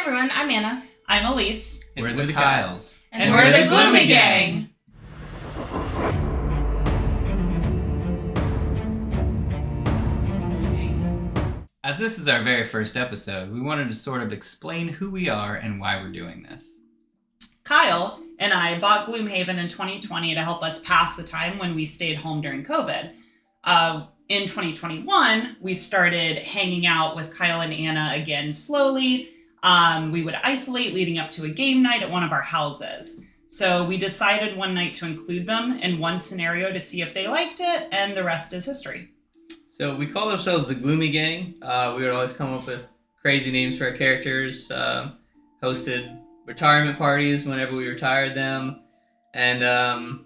everyone, I'm Anna. I'm Elise. And we're the Kyles. And we're the Gloomy Gang. As this is our very first episode, we wanted to sort of explain who we are and why we're doing this. Kyle and I bought Gloomhaven in 2020 to help us pass the time when we stayed home during COVID. In 2021, we started hanging out with Kyle and Anna again slowly. We would isolate leading up to a game night at one of our houses. So we decided one night to include them in one scenario to see if they liked it, and the rest is history. So we called ourselves the Gloomy Gang. We would always come up with crazy names for our characters, hosted retirement parties whenever we retired them, and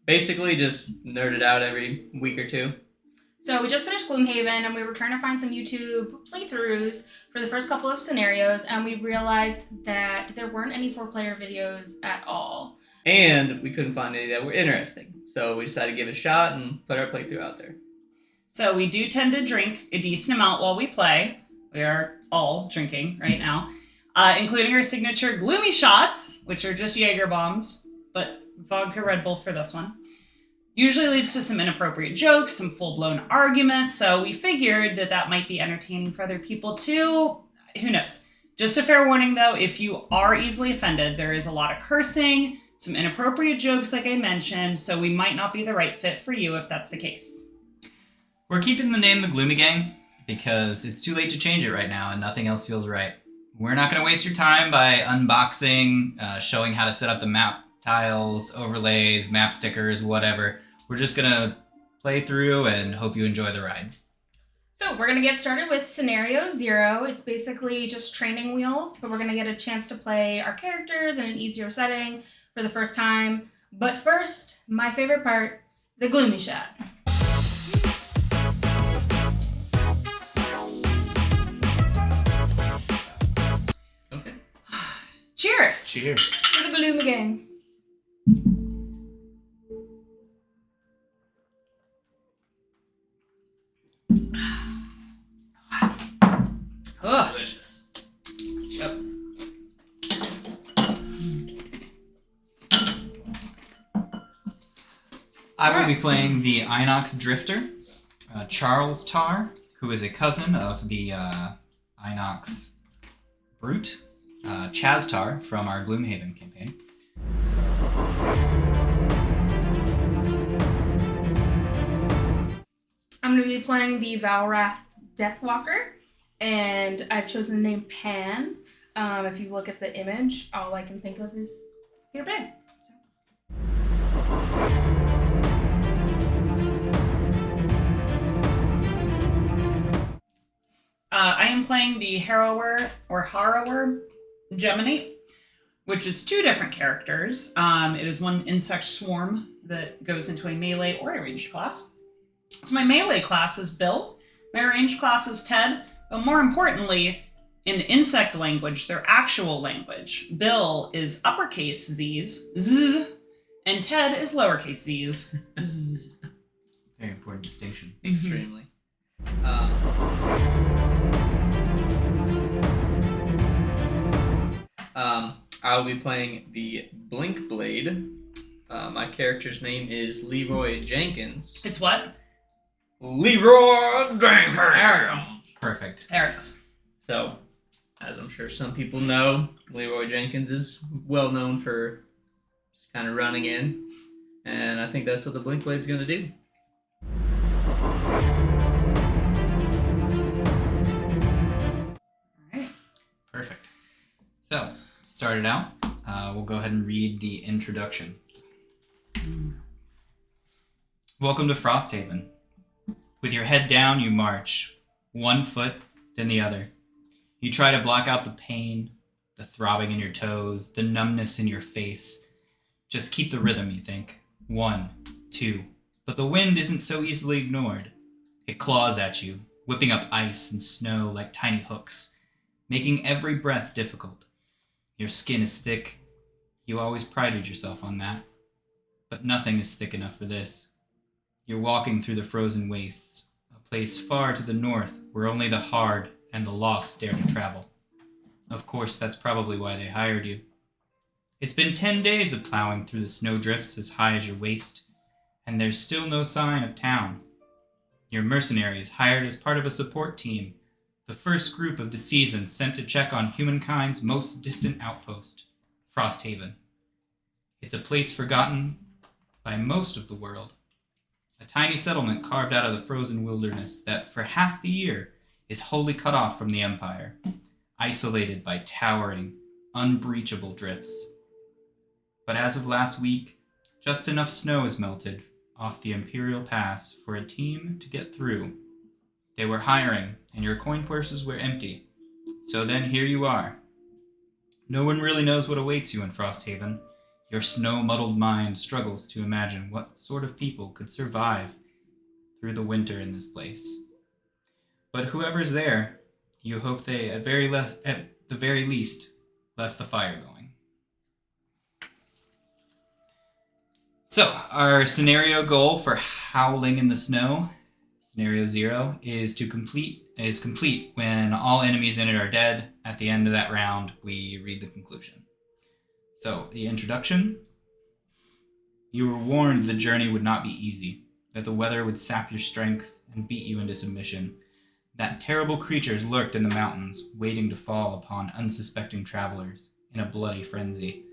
basically just nerded out every week or two. So we just finished Gloomhaven, and we were trying to find some YouTube playthroughs for the first couple of scenarios, and we realized that there weren't any 4-player videos at all. And we couldn't find any that were interesting. So we decided to give it a shot and put our playthrough out there. So we do tend to drink a decent amount while we play. We are all drinking right now, including our signature Gloomy shots, which are just Jaeger bombs, but vodka Red Bull for this one. Usually leads to some inappropriate jokes, some full-blown arguments, so we figured that might be entertaining for other people too. Who knows? Just a fair warning though, if you are easily offended, there is a lot of cursing, some inappropriate jokes like I mentioned, so we might not be the right fit for you if that's the case. We're keeping the name the Gloomy Gang because it's too late to change it right now and nothing else feels right. We're not going to waste your time by unboxing, showing how to set up the map tiles, overlays, map stickers, whatever. We're just going to play through and hope you enjoy the ride. So we're going to get started with Scenario 0. It's basically just training wheels, but we're going to get a chance to play our characters in an easier setting for the first time. But first, my favorite part, the Gloomy shot. Okay. Cheers! Cheers. For the Gloomy Gang. Ugh. Delicious. Yep. I will be playing the Inox Drifter, Charles Tar, who is a cousin of the Inox Brute, Chaz Tar from our Gloomhaven campaign. I'm going to be playing the Valrath Deathwalker, and I've chosen the name Pan. If you look at the image, all I can think of is Peter Pan. I am playing the Harrower Geminate, which is 2 different characters. It is one insect swarm that goes into a melee or a ranged class. So my melee class is Bill, my ranged class is Ted, but more importantly, in insect language, their actual language, Bill is uppercase Z's, Z, and Ted is lowercase Z's, Z. Very important distinction. Extremely. I will be playing the Blinkblade. My character's name is Leeroy Jenkins. It's what? Leeroy Jenkins! There we go. Perfect. There it is. So, as I'm sure some people know, Leeroy Jenkins is well known for just kind of running in. And I think that's what the Blinkblade's going to do. Alright. Perfect. So, start it out. We'll go ahead and read the introductions. Welcome to Frosthaven. With your head down, you march, one foot, then the other. You try to block out the pain, the throbbing in your toes, the numbness in your face. Just keep the rhythm, you think. 1, 2. But the wind isn't so easily ignored. It claws at you, whipping up ice and snow like tiny hooks, making every breath difficult. Your skin is thick. You always prided yourself on that. But nothing is thick enough for this. You're walking through the frozen wastes, a place far to the north where only the hard and the lost dare to travel. Of course, that's probably why they hired you. It's been 10 days of plowing through the snowdrifts as high as your waist, and there's still no sign of town. Your mercenary is hired as part of a support team, the first group of the season sent to check on humankind's most distant outpost, Frosthaven. It's a place forgotten by most of the world. A tiny settlement carved out of the frozen wilderness that, for half the year, is wholly cut off from the Empire, isolated by towering, unbreachable drifts. But as of last week, just enough snow has melted off the Imperial Pass for a team to get through. They were hiring, and your coin purses were empty. So then here you are. No one really knows what awaits you in Frosthaven. Your snow-muddled mind struggles to imagine what sort of people could survive through the winter in this place. But whoever's there, you hope they, at the very least, left the fire going. So, our scenario goal for Howling in the Snow, Scenario 0, is complete when all enemies in it are dead. At the end of that round, we read the conclusion. So, the introduction. You were warned the journey would not be easy, that the weather would sap your strength and beat you into submission, that terrible creatures lurked in the mountains, waiting to fall upon unsuspecting travelers in a bloody frenzy.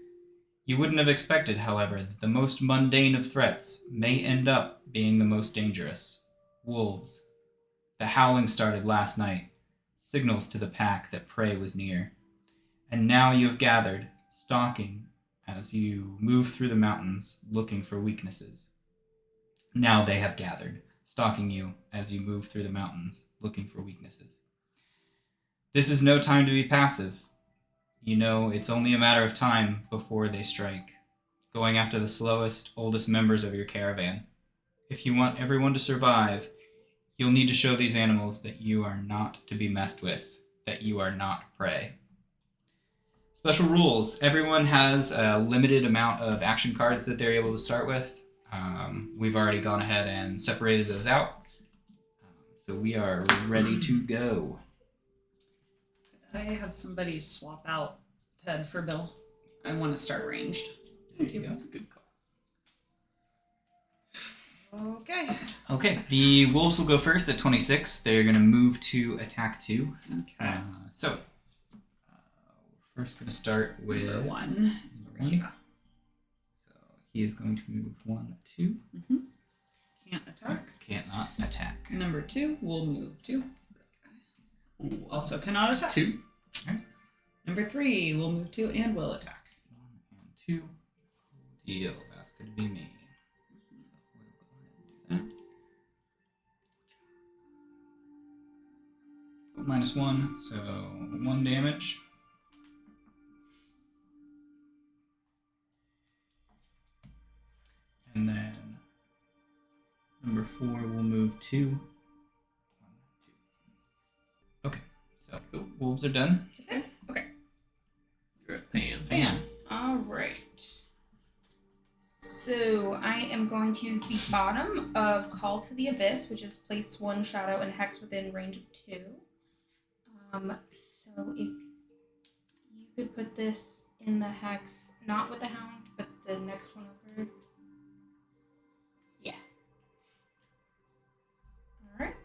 You wouldn't have expected, however, that the most mundane of threats may end up being the most dangerous. Wolves. The howling started last night, signals to the pack that prey was near. And now you have gathered, stalking as you move through the mountains, looking for weaknesses. Now they have gathered, stalking you as you move through the mountains, looking for weaknesses. This is no time to be passive. You know it's only a matter of time before they strike, going after the slowest, oldest members of your caravan. If you want everyone to survive, you'll need to show these animals that you are not to be messed with, that you are not prey. Special rules. Everyone has a limited amount of action cards that they're able to start with. We've already gone ahead and separated those out. So we are ready to go. Could I have somebody swap out Ted for Bill? I want to start ranged. Thank you. That's a good call. Okay. Okay, the wolves will go first at 26. They're going to move to attack 2. Okay. We're first going to start with Number 1. It's over here. So he is going to move 1, 2. Mm-hmm. Can't attack. Can't not attack. Number 2 will move 2. It's this guy. Ooh, also cannot attack. 2. Okay. Number 3 will move 2 and will attack. 1 and 2. Deal. That's going to be me. So we'll go ahead and do that. -1, so 1 damage. And then number 4 will move 2. 1, 2. Okay, so cool. Wolves are done. Okay. You're a pan. Bam. All right. So I am going to use the bottom of Call to the Abyss, which is place 1 shadow and hex within range of 2. So if you could put this in the hex, not with the hound, but the next one over. Yeah. All right.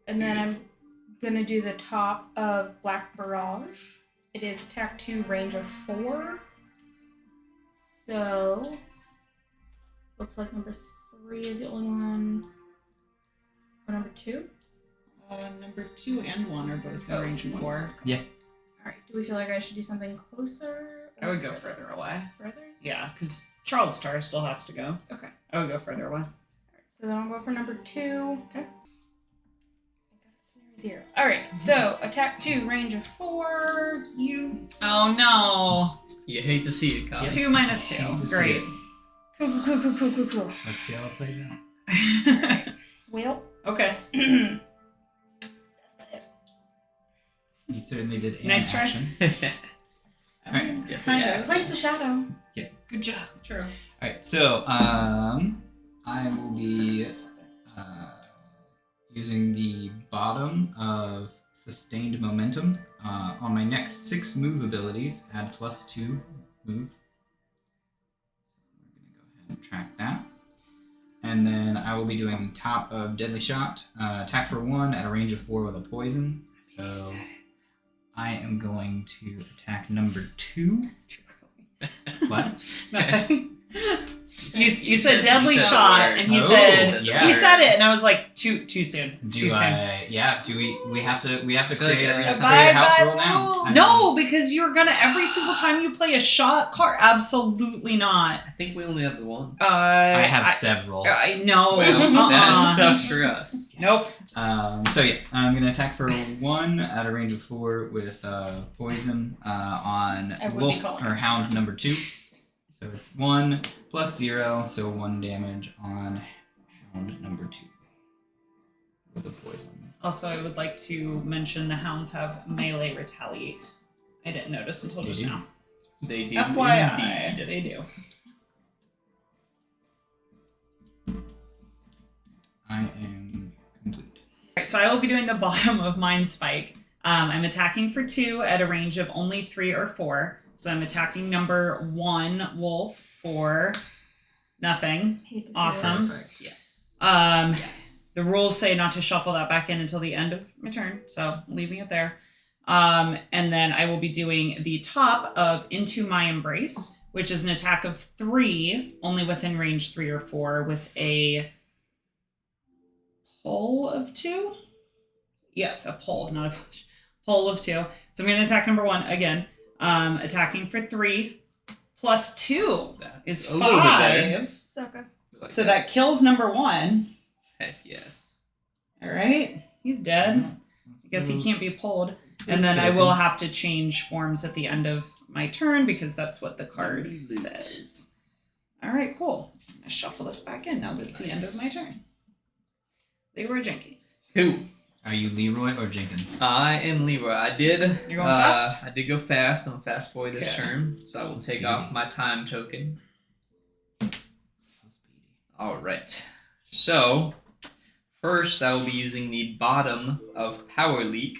And then I'm gonna do the top of Black Barrage. It is attack 2, range of 4. So looks like number 3 is the only one. Or number 2? Number 2 and 1 are both in range of 4. Yeah. All right. Do we feel like I should do something closer? I would go further away. Further? Yeah, because Charles Star still has to go. Okay. I would go further away. All right. So then I'll go for number 2. Okay. Zero. All right. So attack 2, range of 4. You. Oh no! You hate to see it, Kyle. 2 minus 2. Great. Cool. Let's see how it plays out. Well. Okay. That's it. You certainly did an Nice try. action. All right. Definitely Kind yeah. of. Place the shadow. Yeah. Good job. True. All right. So I will be using the bottom of sustained momentum. On my next 6 move abilities, add +2 move. So we're going to go ahead and track that. And then I will be doing top of Deadly Shot, attack for 1 at a range of 4 with a poison. So I am going to attack number 2. That's too early. What? Nothing. You said deadly You said shot, word. and he Oh, said yeah. he said it, and I was like, too soon. It's too Do soon. I? Yeah. Do we have to? We have to feel like create every a time- create a Abide house by rule now. rules. I No, because you're gonna every single time you play a shot card. Absolutely not. I think we only have the one. I have several. I know. Well, that sucks for us. Nope. So yeah, I'm gonna attack for 1 at a range of 4 with poison on I would be wolf calling or it. hound number 2. So 1 plus 0, so 1 damage on hound number 2 with a poison. Also, I would like to mention the hounds have melee retaliate. I didn't notice until They just do? now. They do FYI, indeed. they do. I am complete. Alright, so I will be doing the bottom of Mind Spike. I'm attacking for 2 at a range of only 3 or 4. So I'm attacking number 1 wolf for nothing. Hate to see Awesome. it. Perfect. Yes. Yes. The rules say not to shuffle that back in until the end of my turn, so I'm leaving it there. And then I will be doing the top of Into My Embrace, which is an attack of 3, only within range 3 or 4, with a pull of 2? Yes, a pull, not a push. Pull of 2. So I'm going to attack number 1 again. Attacking for 3 plus 2 That's is a little bit better. 5. Sucker. We like So that kills number 1. Heck yes. All right, he's dead. I guess he can't be pulled. And then I will have to change forms at the end of my turn because that's what the card Loot. says. All right, cool. I'm going to shuffle this back in now that it's the end of my turn. Leeroy Jenkins. Who? Are you Leeroy or Jenkins? I am Leeroy. I did. You're going fast? I did go fast. I'm a fast boy this Okay. turn, so I will So take speedy. off my time token. So speedy. All right. So first, I will be using the bottom of Power Leak.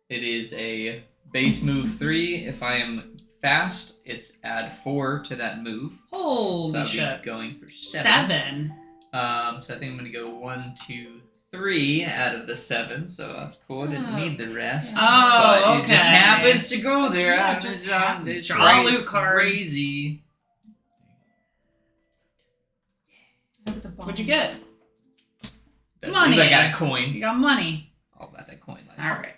It is a base move 3. If I am fast, it's add 4 to that move. So Holy I'll shit. be going for 7. 7. So I think I'm gonna go 1, 2, 3 out of the 7. So that's cool. I didn't Oh. need the rest. Oh, But okay. it just happens to go there. Yeah, I'm it just just- happens. it's Draw a cra- loot card. Crazy. I hope it's a bomb. What'd you get? Better Money. believe I got a You coin. got money. All about that coin. All right.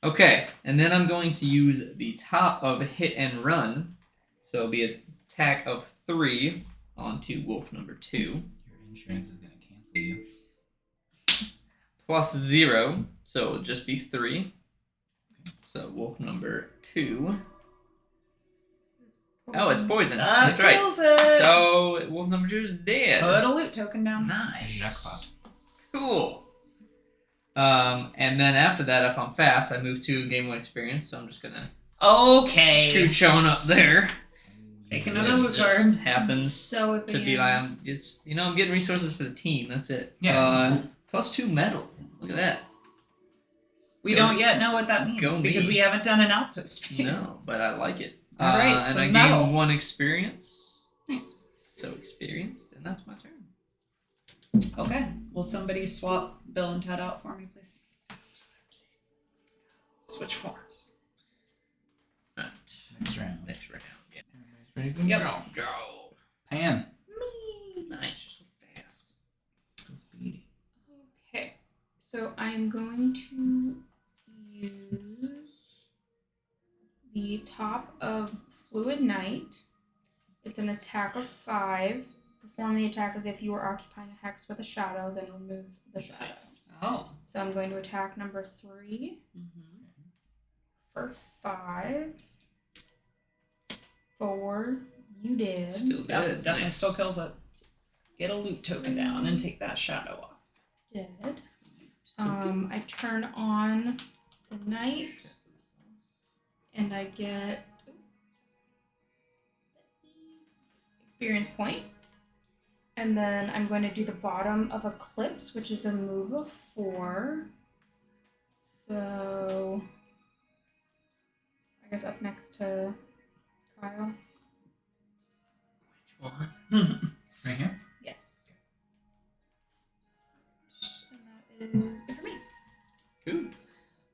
Okay, and then I'm going to use the top of Hit and Run. So it'll be an attack of 3 onto wolf number 2. Your insurance is gonna cancel you. Plus 0, so it'll just be 3. So wolf number 2. Oh, it's poison. That That's right. kills it. So wolf number 2 is dead. Put a loot token down. Nice. Jackpot. Cool. And then after that, if I'm fast, I move to game 1 experience. So I'm just gonna Okay. scooch on up there. Take another Just- loot just card. happens So it to be like I'm getting resources for the team. That's it. Yeah. Plus 2 metal. Look at that. We Go- don't yet know what that means go because me. we haven't done an outpost phase. No, but I like it. All right, and some I metal. gain 1 experience. Nice. So experienced, and that's my turn. Okay. Will somebody swap Bill and Ted out for me, please? Switch forms. Right. Next round. Next round. Yeah. Everybody's ready? Yep. Go. Pan. Nice. You're so fast. So speedy. Okay, so I'm going to use the top of Fluid Night. It's an attack of 5. Perform the attack as if you were occupying a hex with a shadow, then remove the shadow. Nice. Oh. So I'm going to attack number 3 for 5. 4. You did. Still good. Yep, definitely Nice. still kills it. Get a loot token down and take that shadow off. Did. I turn on the night, and I get experience point. And then I'm going to do the bottom of Eclipse, which is a move of 4. So, I guess up next to Kyle. Which one? Right here. Yes. And that is it for me. Cool.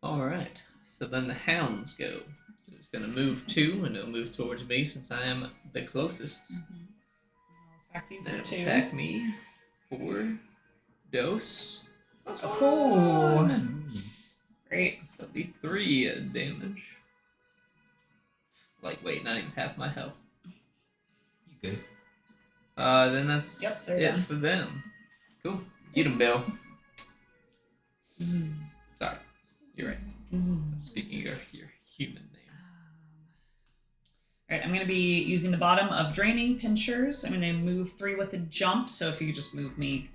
All right. So then the hounds go. So it's gonna move 2, and it'll move towards me since I am the closest. Attack you Then for it'll 2. attack me for dose. Oh, great. So that'll be 3 damage. Lightweight, not even half my health. You good? Then that's Yep, they're it done. for them. Cool. Eat 'em, Bill. Sorry. You're right. Speaking of your human name. All right, I'm going to be using the bottom of Draining Pinchers. I'm going to move 3 with a jump, so if you could just move me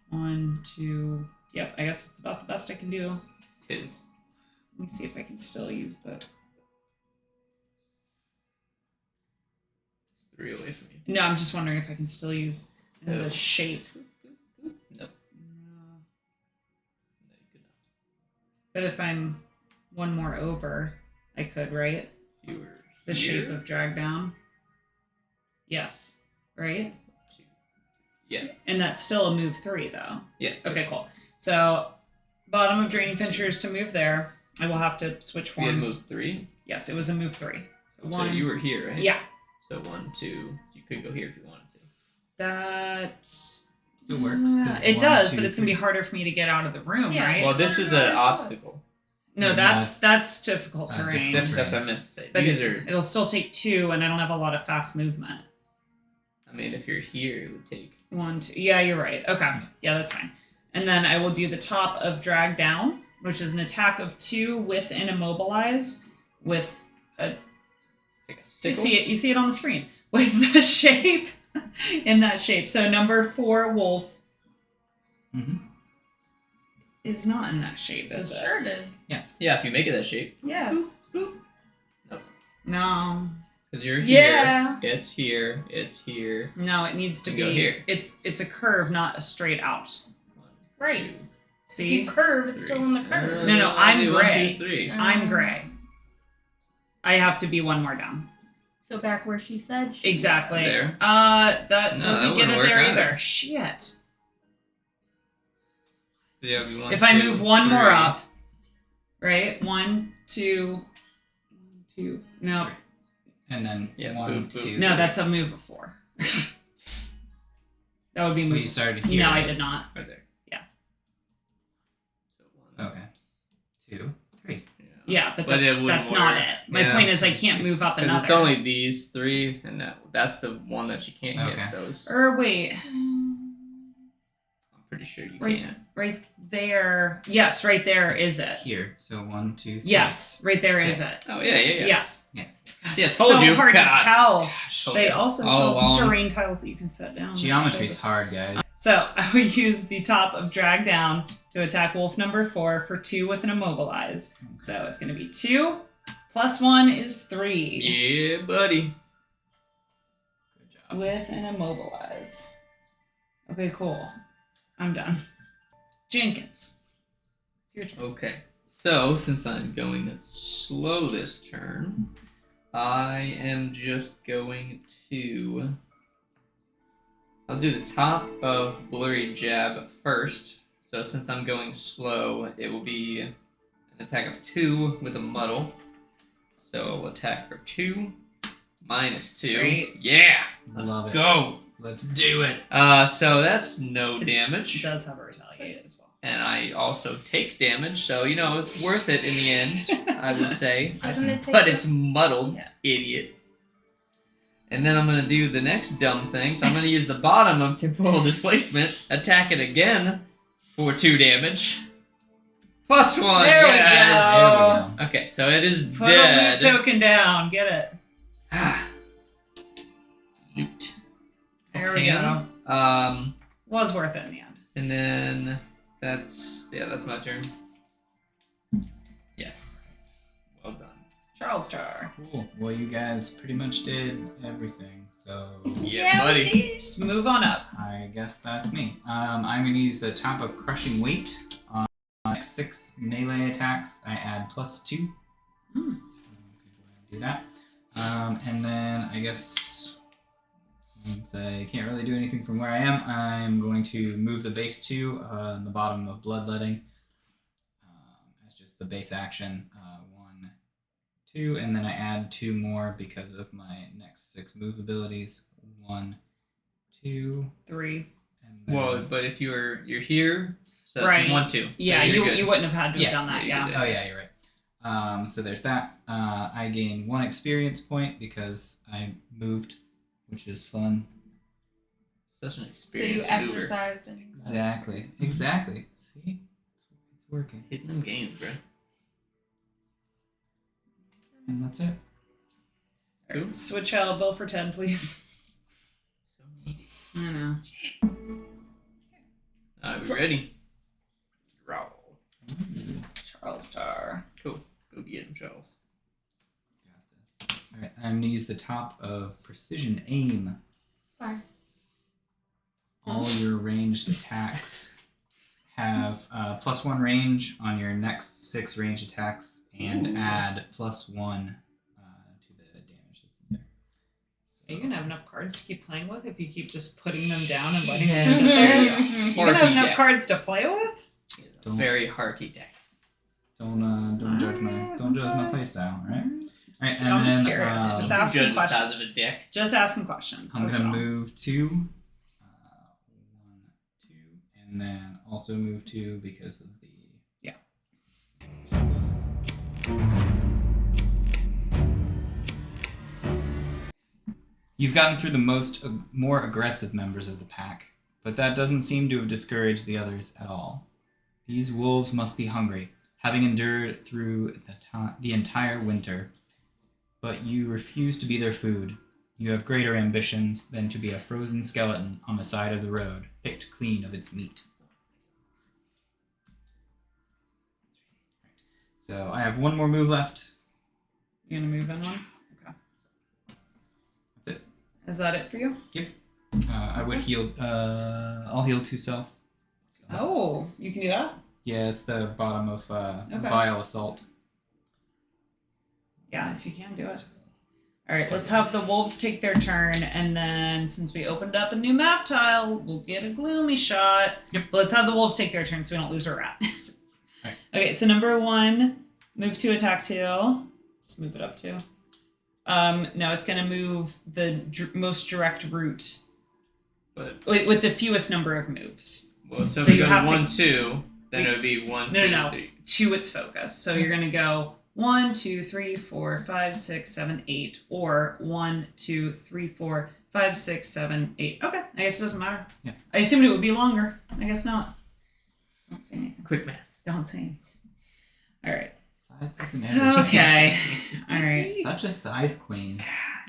1, 2... Yep, I guess it's about the best I can do. Tis. Let me see if I can still use the... 3 away from you. No, I'm just wondering if I can still use Oh. the shape. Nope. No. No, you could not. But if I'm 1 more over, I could, right? You were The here. shape of drag down. Yes, right? Yeah. And that's still a move 3, though. Yeah. Okay, cool. So, bottom of Draining Pinchers to move there. I will have to switch You had forms. move 3. Yes, it was a move 3. So, So 1. you were here, right? Yeah. So 1, 2. You could go here if you wanted to. That Still works. 'cause it 1, does, 2, but it's gonna be 3. harder for me to get out of the room, Yeah. right? Well, this is an obstacle. no, Yeah, that's difficult terrain. different. That's what I meant to say. But These are. it'll still take 2, and I don't have a lot of fast movement. I mean, if you're here, it would take. 1, 2. Yeah, you're right. Okay. Yeah, that's fine. And then I will do the top of Drag Down, which is an attack of 2 with an Immobilize with a. Like a You sickle. see it. You see it on the screen with the shape in that shape. So number 4 wolf Mhm. is not in that shape, is it? Sure it is. Yeah, if you make it that shape. Yeah. No. Because you're Yeah. here. It's here. It's here. No, it needs to You be go here. It's a curve, not a straight out. 1, Right. 2, If you See? curve, it's still in the curve. No, I'm do 1, gray. 2, 3. I'm gray. I have to be 1 more down. So back where she said she Exactly. There. That No, doesn't that get wouldn't it there work either. either. Shit. Yeah, it'd be 1, If I 2, move 1 more 3. up, right? 1, 2, 2. No, And then Yeah, 1, boom, boom. 2. no, that's a move of 4. That would be Well, move. you started here. No, I right? did not. Right there. Yeah. So 1. Okay. 2, 3. Yeah, but But it that's wouldn't not work. it. My Yeah. point is I can't move up Because another. it's only these 3, and that's the one that you can't Okay. hit. Those. Or wait, I'm pretty sure you Right. can't. right there. Yes, right there is it. Here. So 1, 2, 3. Yes, right there is it. Oh yeah. Yes. Yeah. God, See, I it's told so you. hard God. to tell. Gosh. They also All sell along. terrain tiles that you can set down. Geometry's hard, guys. So I will use the top of Drag Down to attack wolf number 4 for 2 with an Immobilize. So it's going to be 2 plus 1 is 3 Yeah, buddy. Good job. with an Immobilize. Okay, cool. I'm done. Jenkins, it's your turn. Okay. So since I'm going slow this turn, I am just going to. I'll do the top of Blurry Jab first. So since I'm going slow, it will be an attack of 2 with a muddle. So I'll attack for 2, -2. Great. Yeah! Let's Love it. go! Let's do it. So that's no It damage. does have a retaliate as well. And I also take damage, so it's worth it in the end, I would say. Doesn't it take But it's muddled, Yeah. idiot. And then I'm gonna do the next dumb thing. So I'm gonna use the bottom of temporal displacement, attack it again for 2 damage. +1, There we yes! go. There we go. Okay, so it is Put a loot dead. token down. Get it. Loot. There we Okay. go. Was worth it in the end. And then that's my turn. Yes. Well done. Charles Tar. Cool. Well, you guys pretty much did everything. So Yeah, buddy. Just move on up. I guess that's me. I'm going to use the top of Crushing Weight on next 6 melee attacks, I add +2. So I'm going to do that. And then I guess since I can't really do anything from where I am, I'm going to move the base 2 on the bottom of Bloodletting. As just the base action. 1, 2, and then I add 2 more because of my next 6 move abilities. 1, 2, 3. and then... Well, but if you're here, so that's Right. 1, 2. So Yeah, you're you wouldn't have had to have done that. Yeah, Yeah. Oh yeah, you're right. So there's that. I gain 1 experience point because I moved, which is fun. Such an So you experience. maneuver. exercised and Exactly. See, it's working, Hitting them gains, bro. and that's it. All right, switch out Bill for 10, please. So needy. I know. Alright, we ready? Roll. Charles Tar. Cool. Go get him, Charles. Got this. All right, I'm gonna use the top of precision aim. Fire. All your ranged attacks have +1 range on your next 6 ranged attacks, and add +1 to the damage that's in there. So, Are you gonna have enough cards to keep playing with if you keep just putting them down and letting Yeah. them sit there? Yeah. You're gonna have enough cards to play with? He has a Don't- very hearty deck. don't judge my playstyle, all right? All right, and I'm just then, curious. Just Don't asking judge the size questions. of a deck. Just asking questions. I'm that's gonna all. move 2, 1, 2, and then also move 2 because of the You've gotten through the more aggressive members of the pack, but that doesn't seem to have discouraged the others at all. These wolves must be hungry, having endured through the entire winter. But you refuse to be their food. You have greater ambitions than to be a frozen skeleton on the side of the road, picked clean of its meat. So I have 1 more move left. You gonna move in one? Okay. That's it. Is that it for you? I would heal. I'll heal 2 self. Oh, you can do that? Yeah, it's the bottom of Okay. Vile Assault. Yeah, if you can do it. All right, let's have the wolves take their turn, and then since we opened up a new map tile, we'll get a gloomy shot. Yep. But let's have the wolves take their turn so we don't lose our rat. Alright. Okay, so number 1, move to attack 2. Just move it up 2. No, it's gonna move the most direct route But with the fewest number of moves. well, so So we you go have to- 1, 2, then it would be 1, 2, No. 3. To its focus. So you're gonna go 1, 2, 3, 4, 5, 6, 7, 8, or 1, 2, 3, 4, 5, 6, 7, 8. Okay, I guess it doesn't matter. Yeah. I assumed it would be longer. I guess not. Don't say anything. Quick math. Don't say anything. All right. Size doesn't everything. Okay. All right. Such a size queen.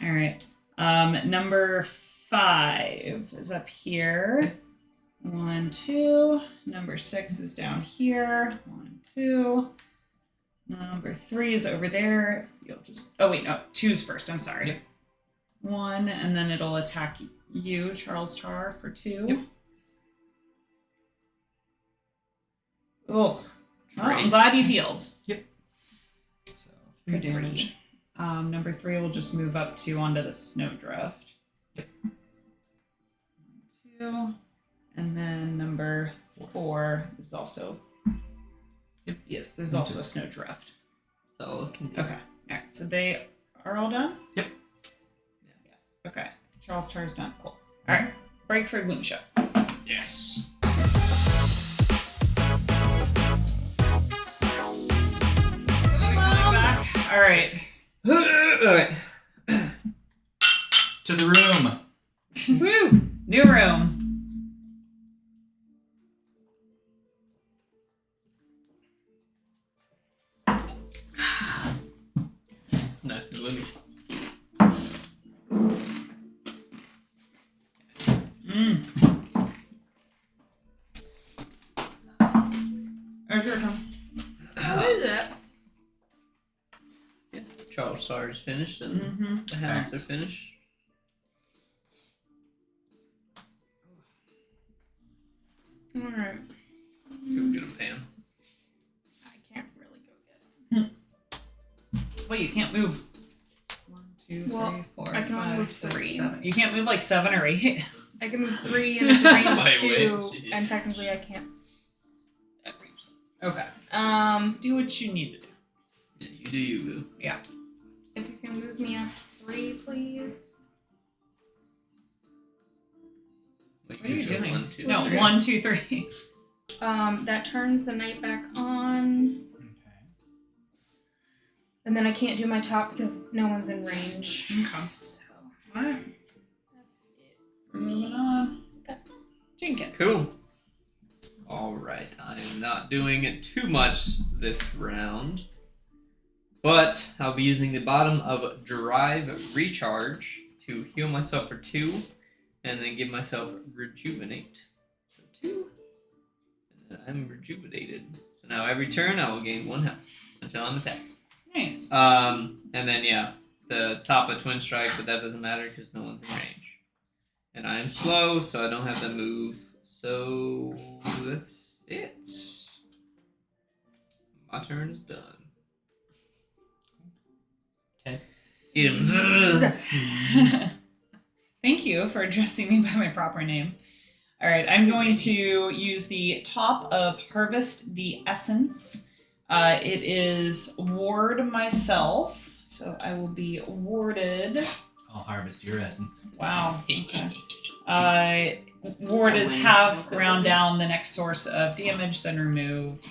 All right. Number 5 is up here. 1, 2. Number 6 is down here. 1, 2. Number 3 is over there. If you'll just... Oh, wait, no. 2's first. I'm sorry. Yep. 1, and then it'll attack you, Charles Tar, for 2. Yep. Oh. Well, I'm Great. glad you healed. So 3 Good for damage. you. Number 3 will just move up to onto the snowdrift. Yep. 1, 2. And then number 4 is also... Yep. Yes, this is also a snowdrift. So can do. Okay. All right. So they are all done? Yep. Yes. Okay. Charles Tar's done. Cool. All right. Break for a gloomy shot. Yes. Back. All right. Alright. To the room. Woo! New room. Nice and gloomy. There's your turn. What is it? Yeah. Charles Star is finished and Mm-hmm. the hounds are Thanks. finished. All right. Go get him, Pam. Wait, you can't move. 1, 2, Well, 3, 4, I can only 5, move 6, 3. 7. You can't move like 7 or 8. I can move 3 and it's a range My of 2, witch. and technically I can't reach them. Okay. Do what you need to do. Yeah, you do you, boo. Yeah. If you can move me up 3, please. Wait, What are you usually doing? 1, 2, No, 3. 1, 2, 3. That turns the night back on. Okay. And then I can't do my top because no one's in range. Okay. So Alright. that's it. Moving on. Jenkins. Cool. Alright, I am not doing it too much this round. But I'll be using the bottom of Drive Recharge to heal myself for 2. And then give myself Rejuvenate. So 2. And then I'm rejuvenated. So now every turn I will gain 1 health until I'm attacked. Nice. And then yeah, the top of Twin Strike, but that doesn't matter because no one's in range. And I am slow, so I don't have to move. So that's it. My turn is done. Okay. Eat him. Thank you for addressing me by my proper name. All right, I'm going to use the top of Harvest the Essence. It is ward myself, so I will be warded. I'll harvest your essence. Wow. Okay. Ward is have round down the next source of damage, then remove.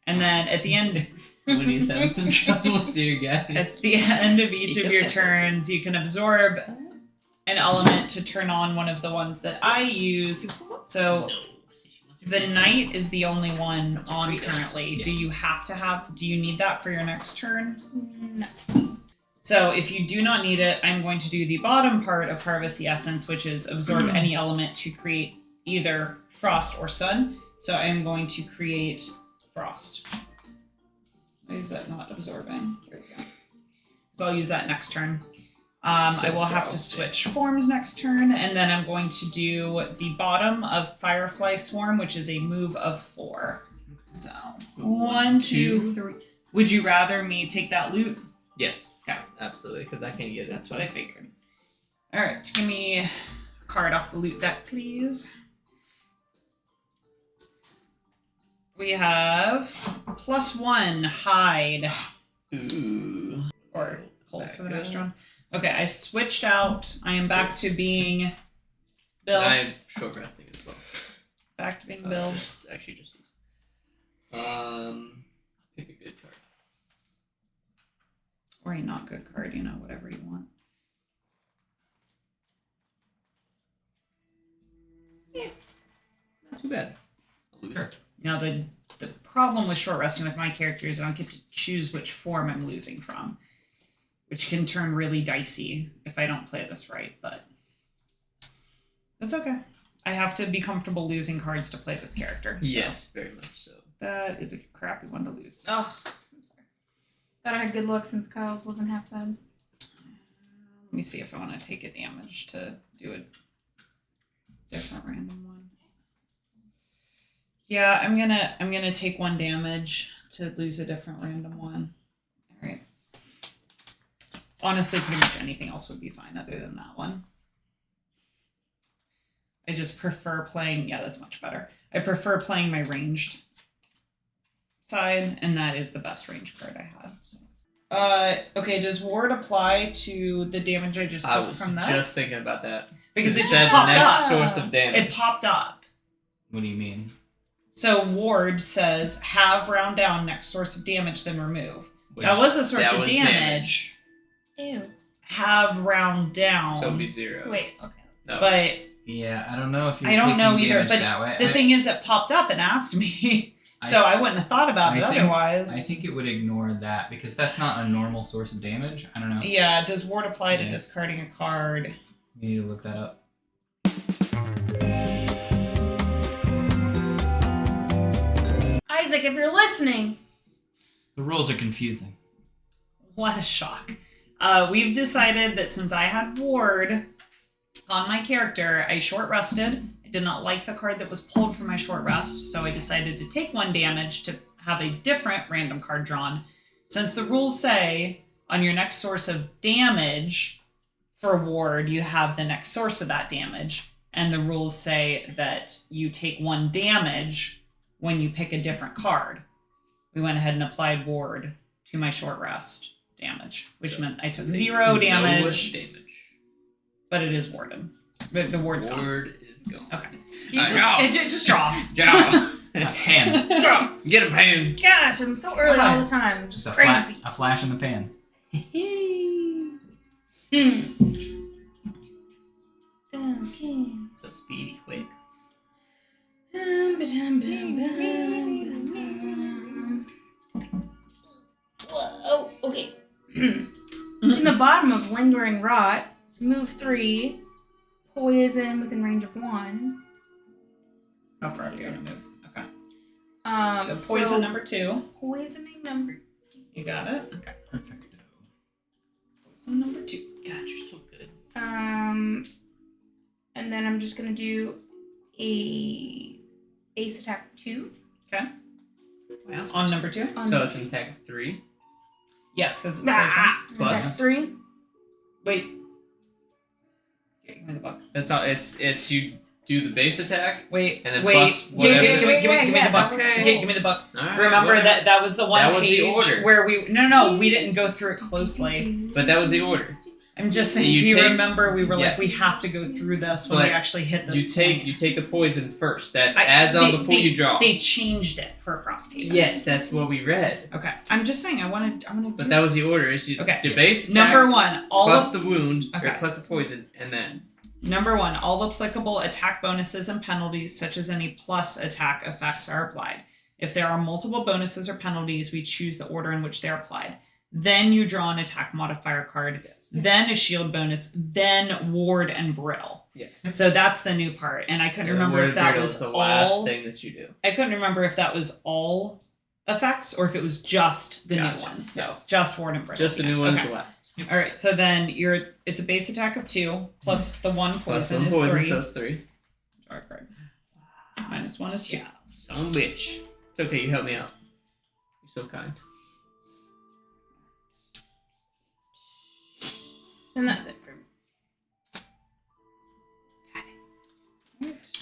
And then at the end, When he's having some trouble here, guys. at the end of each of your turns, you can absorb an element to turn on one of the ones that I use. So the knight is the only one on currently. Do you have to have, do you need that for your next turn? No. So if you do not need it, I'm going to do the bottom part of Harvest the Essence, which is absorb any element to create either frost or sun. So I'm going to create frost. Why is that not absorbing? There we go. So I'll use that next turn. I will have to switch forms next turn, and then I'm going to do the bottom of Firefly Swarm, which is a move of 4. So 1, 2, 3. Would you rather me take that loot? Yes. Okay. Absolutely, because I can't get it. That's what I figured. All right, give me a card off the loot deck, please. We have +1 hide Ooh. or hold for the Back next up. round. Okay, I switched out. I am back to being Bill. I'm short resting as well. Back to being Bill. Actually, just these. Pick a good card. Or a not good card, you know, whatever you want. Yeah, not too bad. I'll lose it. Now, the problem with short resting with my character is I don't get to choose which form I'm losing from, which can turn really dicey if I don't play this right, but that's okay. I have to be comfortable losing cards to play this character. So Yes, very much so. that is a crappy one to lose. Oh, I'm sorry. Thought I had good luck since Kyle's wasn't half bad. Let me see if I want to take a damage to do a different random one. Yeah, I'm gonna take 1 damage to lose a different random one. All right. Honestly, pretty much anything else would be fine other than that one. I just prefer playing. Yeah, that's much better. I prefer playing my ranged side, and that is the best range card I have. So. Okay, does ward apply to the damage I just I took was from this? just thinking about that. Because it said just popped the next up. source of damage. It popped up. What do you mean? So ward says have round down next source of damage, then remove. Which- That was a source that of was damage. Ew. Have round down. So it'd be 0. Wait, okay. No. But Yeah, I don't know if you're I don't taking know either, damage but that way. the thing is, it popped up and asked me, I- so I wouldn't have thought about it I think- otherwise. I think it would ignore that because that's not a normal source of damage. I don't know. Yeah, does ward apply to Yeah. discarding a card? You need to look that up. Isaac, if you're listening. The rules are confusing. What a shock. We've decided that since I had ward on my character, I short rested. I did not like the card that was pulled from my short rest, so I decided to take 1 damage to have a different random card drawn. Since the rules say on your next source of damage for ward, you have the next source of that damage, and the rules say that you take 1 damage when you pick a different card, we went ahead and applied ward to my short rest damage, which meant I took 0 damage, but it is warded. The ward's gone. Ward is gone. Okay. Just draw. Draw. Pan. Draw. Get a pan. Gosh, I'm so early all the time. It's Just just a crazy. a flash in the pan. Okay. So speedy, quick. Whoa, okay. In the bottom of Lingering Rot, it's move 3, poison within range of 1. How far are you going to move? Okay. So So poison number 2. Poisoning number. You got it? Okay. Perfecto. Poison number 2. God, you're so good. And then I'm just gonna do a base attack 2. Okay. Wow. On number 2? So it's an attack of 3. Yes, because it's poison. Plus. Attack 3. Wait. Okay, give me the book. That's all. It's you do the base attack. Wait, And then wait. plus whatever. Give me the book. Okay. Give me the book. All right, Remember whatever. that was the one That was the page order. where we no we didn't go through it closely. But that was the order. I'm just saying. You Do you take- remember we were Yes. like we have to go through this when But we actually hit this point. You take the poison first. That adds on before you draw. They changed it for Frosthaven. Yes, that's what we read. Okay. I'm just saying. I want to. But that was the order. Is you Okay. the base attack Number 1. All plus of the wound or Okay. plus the poison, and then Number 1, all applicable attack bonuses and penalties, such as any plus attack effects, are applied. If there are multiple bonuses or penalties, we choose the order in which they are applied. Then you draw an attack modifier card, then a shield bonus, then ward and brittle. yes. So that's the new part. And I couldn't remember if that was the all. last thing that you do. I couldn't remember if that was all effects or if it was just the Gotcha. new ones. So Yes. just ward and brittle. Just the new one is Okay. the last. All right. So then it's a base attack of 2 plus the 1 Plus poison one is poison, 3. so it's 3. Draw a card. Minus 1 is 2. Yeah, son of a bitch. It's okay, you helped me out. You're so kind. And that's it for me.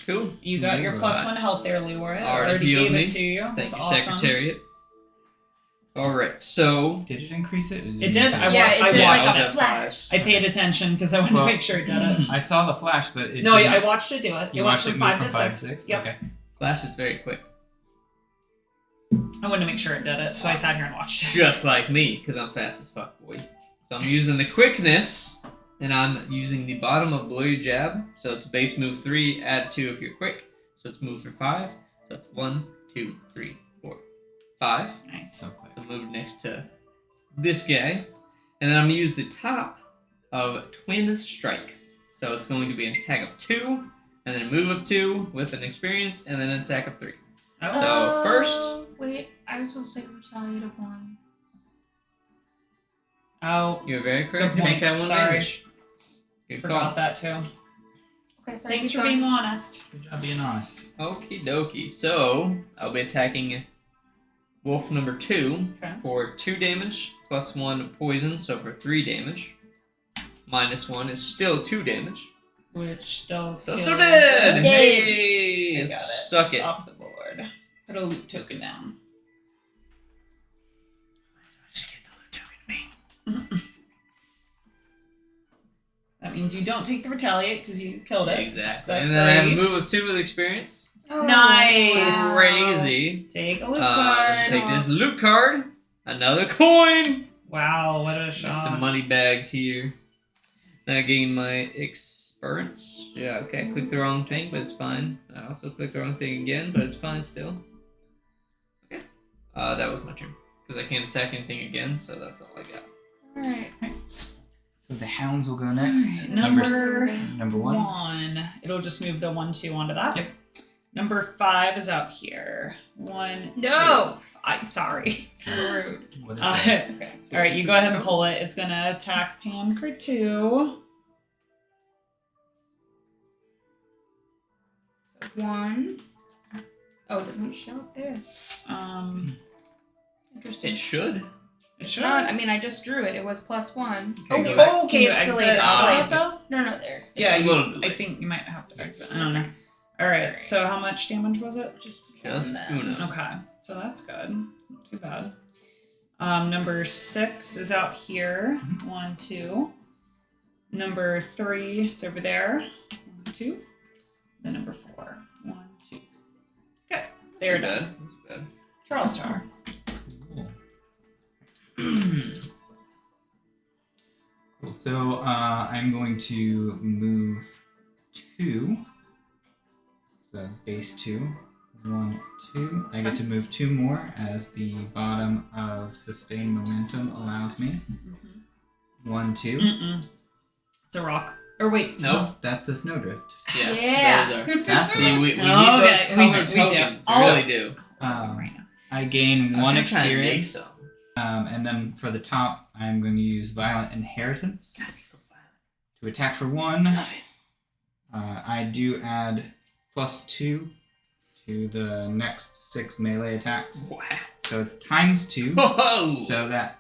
Cool. You got your plus 1 health there, Leeroy. I Already already healed gave me. it to you. Thank That's you, awesome. Secretariat. Alright, so Did it increase it? It did. I Yeah, I it did watched like it. a flash. I paid attention because I wanted Well, to make sure it did it. I saw the flash, but it No, didn't- I watched it do it. You It went watched from it 5 move to from 5 6. to 6? Yep. Okay. Flash is very quick. I wanted to make sure it did it, so I sat here and watched it. Just like me, because I'm fast as fuck, boy. So I'm using the quickness, and I'm using the bottom of Blow Your Jab. So it's base move 3, add 2 if you're quick. So it's move for 5. So it's 1, 2, 3, 4, 5. Nice. So quick. So move next to this guy. And then I'm going to use the top of Twin Strike. So it's going to be an attack of 2, and then a move of 2 with an experience, and then an attack of 3. Oh. So first- Wait, I was supposed to take a retaliate of 1. Oh, You're very correct. Good point. Take that 1 Sorry. damage. Good forgot call. that too. Okay, so Thanks for being honest. Good job being honest. Okie dokie. So I'll be attacking Wolf number 2 Okay. for 2 damage, plus 1 poison, so for 3 damage. Minus 1 is still 2 damage. Which still So kills still dead! it. Hey! I got it. Suck it. Off the board. Put a loot token down. Just get the loot token to me. That means you don't take the retaliate because you killed it. Exactly. So that's and then I have a great. move of 2 with experience. Oh, Nice. wow. Crazy. Take a loot card. Take this loot card. Another coin. Wow, what a Just the shot. money bags here. Then I gain my experience. Yeah, okay. I clicked the wrong thing, but it's fine. I also clicked the wrong thing again, but it's fine still. Okay. That was my turn. Because I can't attack anything again, so that's all I got. Alright. So the hounds will go next. Number number 1. It'll just move the 1, 2 onto that. Yep. Number 5 is out here. 1, No. 2. I'm sorry. Rude. What it Uh, is. okay. All right, you go ahead and pull it. It's gonna attack Pam for 2. 1. Oh, it doesn't show up there. Um, Interesting. It should. It It's should. not. I mean, I just drew it. It was +1. Okay, go back. Oh, okay, it's delayed. It's delayed. though? No, there. Yeah, It's a little delayed. I think you might have to exit. I don't know. All right. So how much damage was it? Just Just one. Uno. Okay, so that's good. Not too bad. Number 6 is out here. 1, 2. Number 3 is over there. 1, 2. Then number 4. 1, 2. Okay, they're That's done. bad. That's bad. Charles Tower. Cool. Cool. So I'm going to move 2. So base 2. 1, 2. I get to move 2 more as the bottom of sustained momentum allows me. 1, 2. It's a rock. Or wait, Nope. That's a snowdrift. Yeah. Yeah. Those are. That's See, we need Okay, those we colored do. tokens. We Oh. really do. right now. I gain I was 1 gonna try and make experience. some. And then for the top, I'm going to use Violent Inheritance God, you're so violent. to attack for 1. Love it. I do add +2 to the next 6 melee attacks. Wow. So it's ×2. Whoa! So that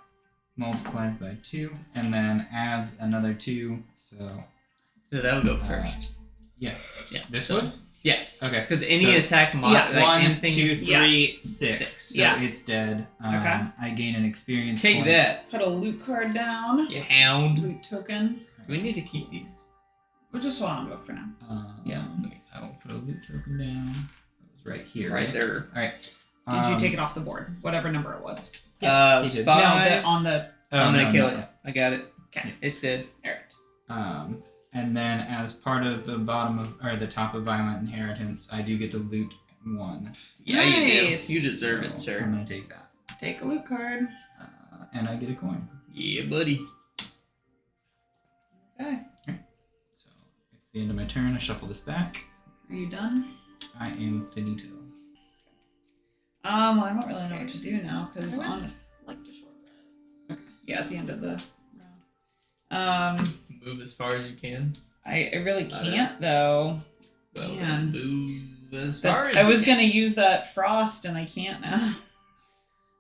multiplies by 2 and then adds another 2. So So that would go first. yeah. Yeah. This So- one? Yeah. Okay. Because any So- attack mod, Yes. like 1, anything, 2, 3, Yes. 6. So Yes. it's dead. Okay. I gain an experience take point. that, Put a loot card down. you hound. Do Loot token. we need to keep these? We'll just hold on to it for now. Yeah. I will put a loot token down. It was right here. Right there. All right. Did you take it off the board? Whatever number it was. he did. No, 5. on the. Oh, I'm gonna no, kill no. it. I got it. Okay. It's dead. Alright. And then as part of the bottom of or the top of Violent Inheritance, I do get to loot 1. Yeah, you do. Nice. You deserve it, So sir. I'm gonna take that. Take a loot card. And I get a coin. Yeah, buddy. Okay. So it's the end of my turn. I shuffle this back. Are you done? I am finito. Well, I don't really know what to do now because I would honest. like to short rest. Yeah, at the end of the round. Move as far as you can. I really can't though. Well, Man. then move as That- far as I you was can. gonna use that frost and I can't now.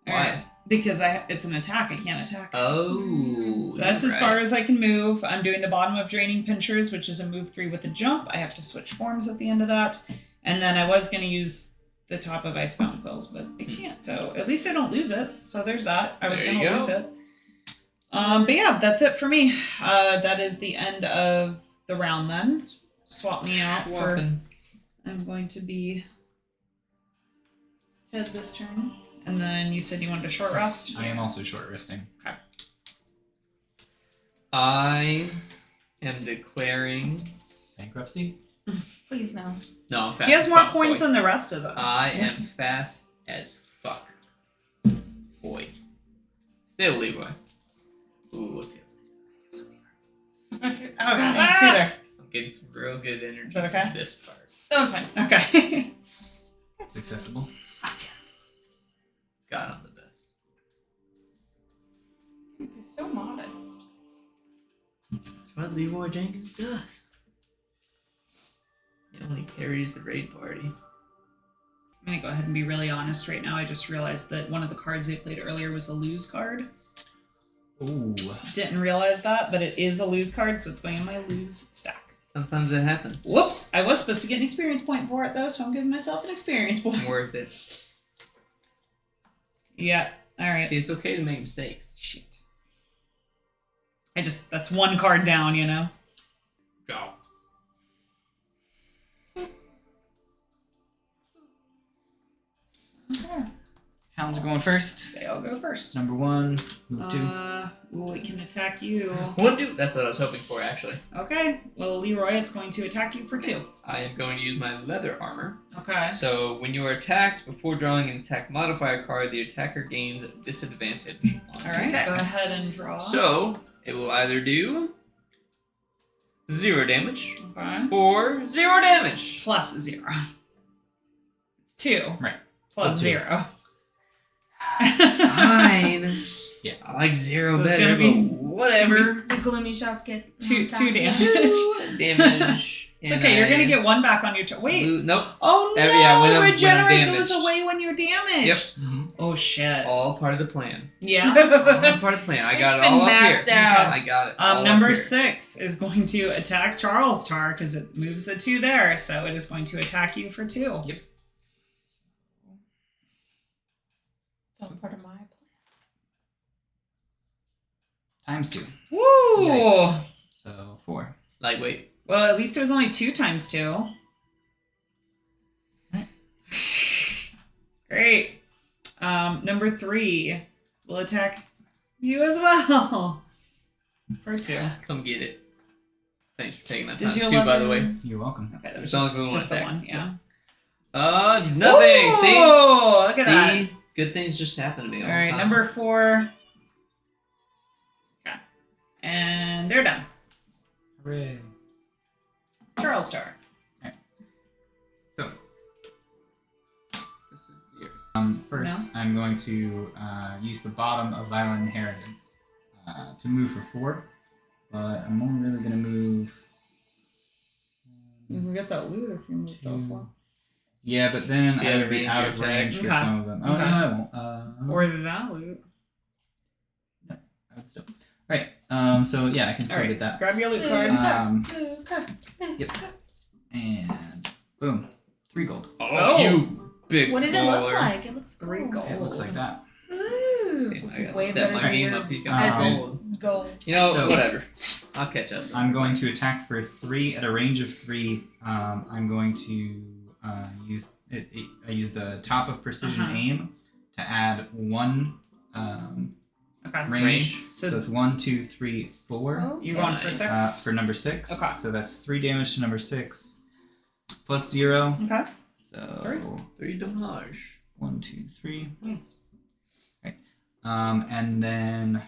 Why? Alright, because it's an attack. I can't attack. Oh. So that's as far as I can move. I'm doing the bottom of Draining Pinchers, which is a move 3 with a jump. I have to switch forms at the end of that. And then I was going to use the top of Icebound Quills, but I can't. So at least I don't lose it. So there's that. I was There going you to go. lose it. But yeah, that's it for me. That is the end of the round then. Swap me out for... Swapping. I'm going to be Ted this turn. And then you said you wanted a short rest? I am also short resting. Okay. I am declaring. Bankruptcy? Please no. No, I'm fast. He has as more fuck, coins boy. than the rest of them. I am fast as fuck. Boy. Still Leeroy. Ooh, it feels Okay, me too there. I'm getting some real good energy Is that okay? from this part. That one's fine. Okay. That's acceptable. Yes. God, I'm the best. You're so modest. That's what Leeroy Jenkins does. He only carries the raid party. I'm gonna go ahead and be really honest right now. I just realized that one of the cards I played earlier was a lose card. Ooh. Didn't realize that, but it is a lose card, so it's going in my lose stack. Sometimes it happens. Whoops! I was supposed to get an experience point for it though, so I'm giving myself an experience point. Worth it. Yeah. All right. See, it's okay to make mistakes. Shit. That's one card down, you know. Go. Okay. Hounds are going first. Okay, I'll go first. Number 1, move 2. Ooh, it can attack you. 1, 2. That's what I was hoping for, actually. Okay. Well, Leeroy, it's going to attack you for 2. I am going to use my leather armor. Okay. So, when you are attacked, before drawing an attack modifier card, the attacker gains disadvantage on All right. attack. Go ahead and draw. So, it will either do 0 damage Okay. or 0 damage. Plus 0. 2. Right. Plus Plus 0. Fine. Yeah. I like 0 So it's better, gonna be but whatever. The gloomy shots get Two knocked out. damage. Damage. It's okay. You're gonna get 1 back on your turn. Wait. Nope. Oh no! Yeah, when I'm Regenerate damaged. goes away when you're damaged. Yep. Mhm. Oh shit. All part of the plan. Yeah. All part of the plan. I got it It's all been up here. mapped out. I got it. all Number up here. 6 is going to attack Charles Tar because it moves the 2 there, so it is going to attack you for 2. Yep. It's all part of my plan. Times 2. Woo! Yikes. So 4. Lightweight. Well, at least it was only 2 times 2. Great. Number 3 will attack you as well. For 2. Come get it. Thanks for taking that Did time you too, by the way. You're welcome. Okay, that was It's only for one just the attack. one, yeah. Nothing. Oh, look at that. See? Good things just happen to me all All the right, time. number 4. Okay. And they're done. Hooray. Charles Tar. So, This is yours. first, I'm going to use the bottom of Violent Inheritance to move for 4. But I'm only really going to move... You can get that loot if you move that Two. far. Yeah, but then Yeah, I would be out of attack. range for Okay. some of them. Oh, Okay. no, I won't. Or that loot. I would still... Right, so yeah, I can still All right, get that. grab your loot card. Yep. And boom, 3 gold. Oh. You big What does it look baller. like? It looks 3 cool. gold. It looks like that. Ooh. Okay, I gotta Way step better my than game your up. He's got Um, gold. gold. You know, So- whatever. I'll catch up. I'm going to attack for 3 at a range of 3. I'm going to use it. I use the top of precision Uh-huh. aim to add 1 Okay. range. So So it's 1, 2, 3, 4 Okay. you're going for Nice. 6. for number 6. Okay. So that's 3 damage to number 6 plus 0. Okay. So 3 damage. 1, 2, 3. Nice. And then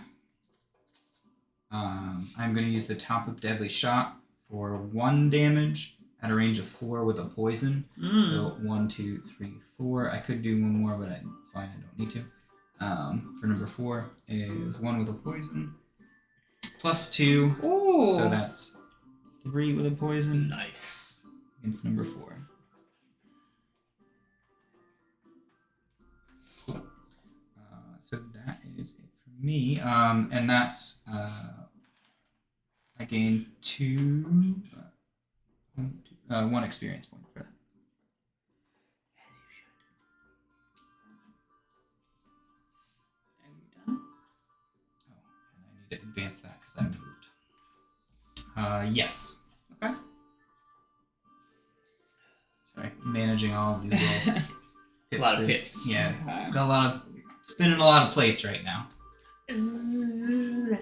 I'm going to use the top of Deadly Shot for 1 damage at a range of 4 with a poison. Mm. So 1, 2, 3, 4. I could do 1 more, but it's fine. I don't need to. For number 4 is 1 with a poison plus 2. Ooh. So that's 3 with a poison Nice. against number 4. So that is it for me. And that's I gain 1 experience point for that. Are you done? Oh, and I need to advance that because I moved. Yes. Okay. Sorry, managing all of these little pips. A lot of is- pips. Yeah, Okay. got a lot of spinning a lot of plates right now. Zzz.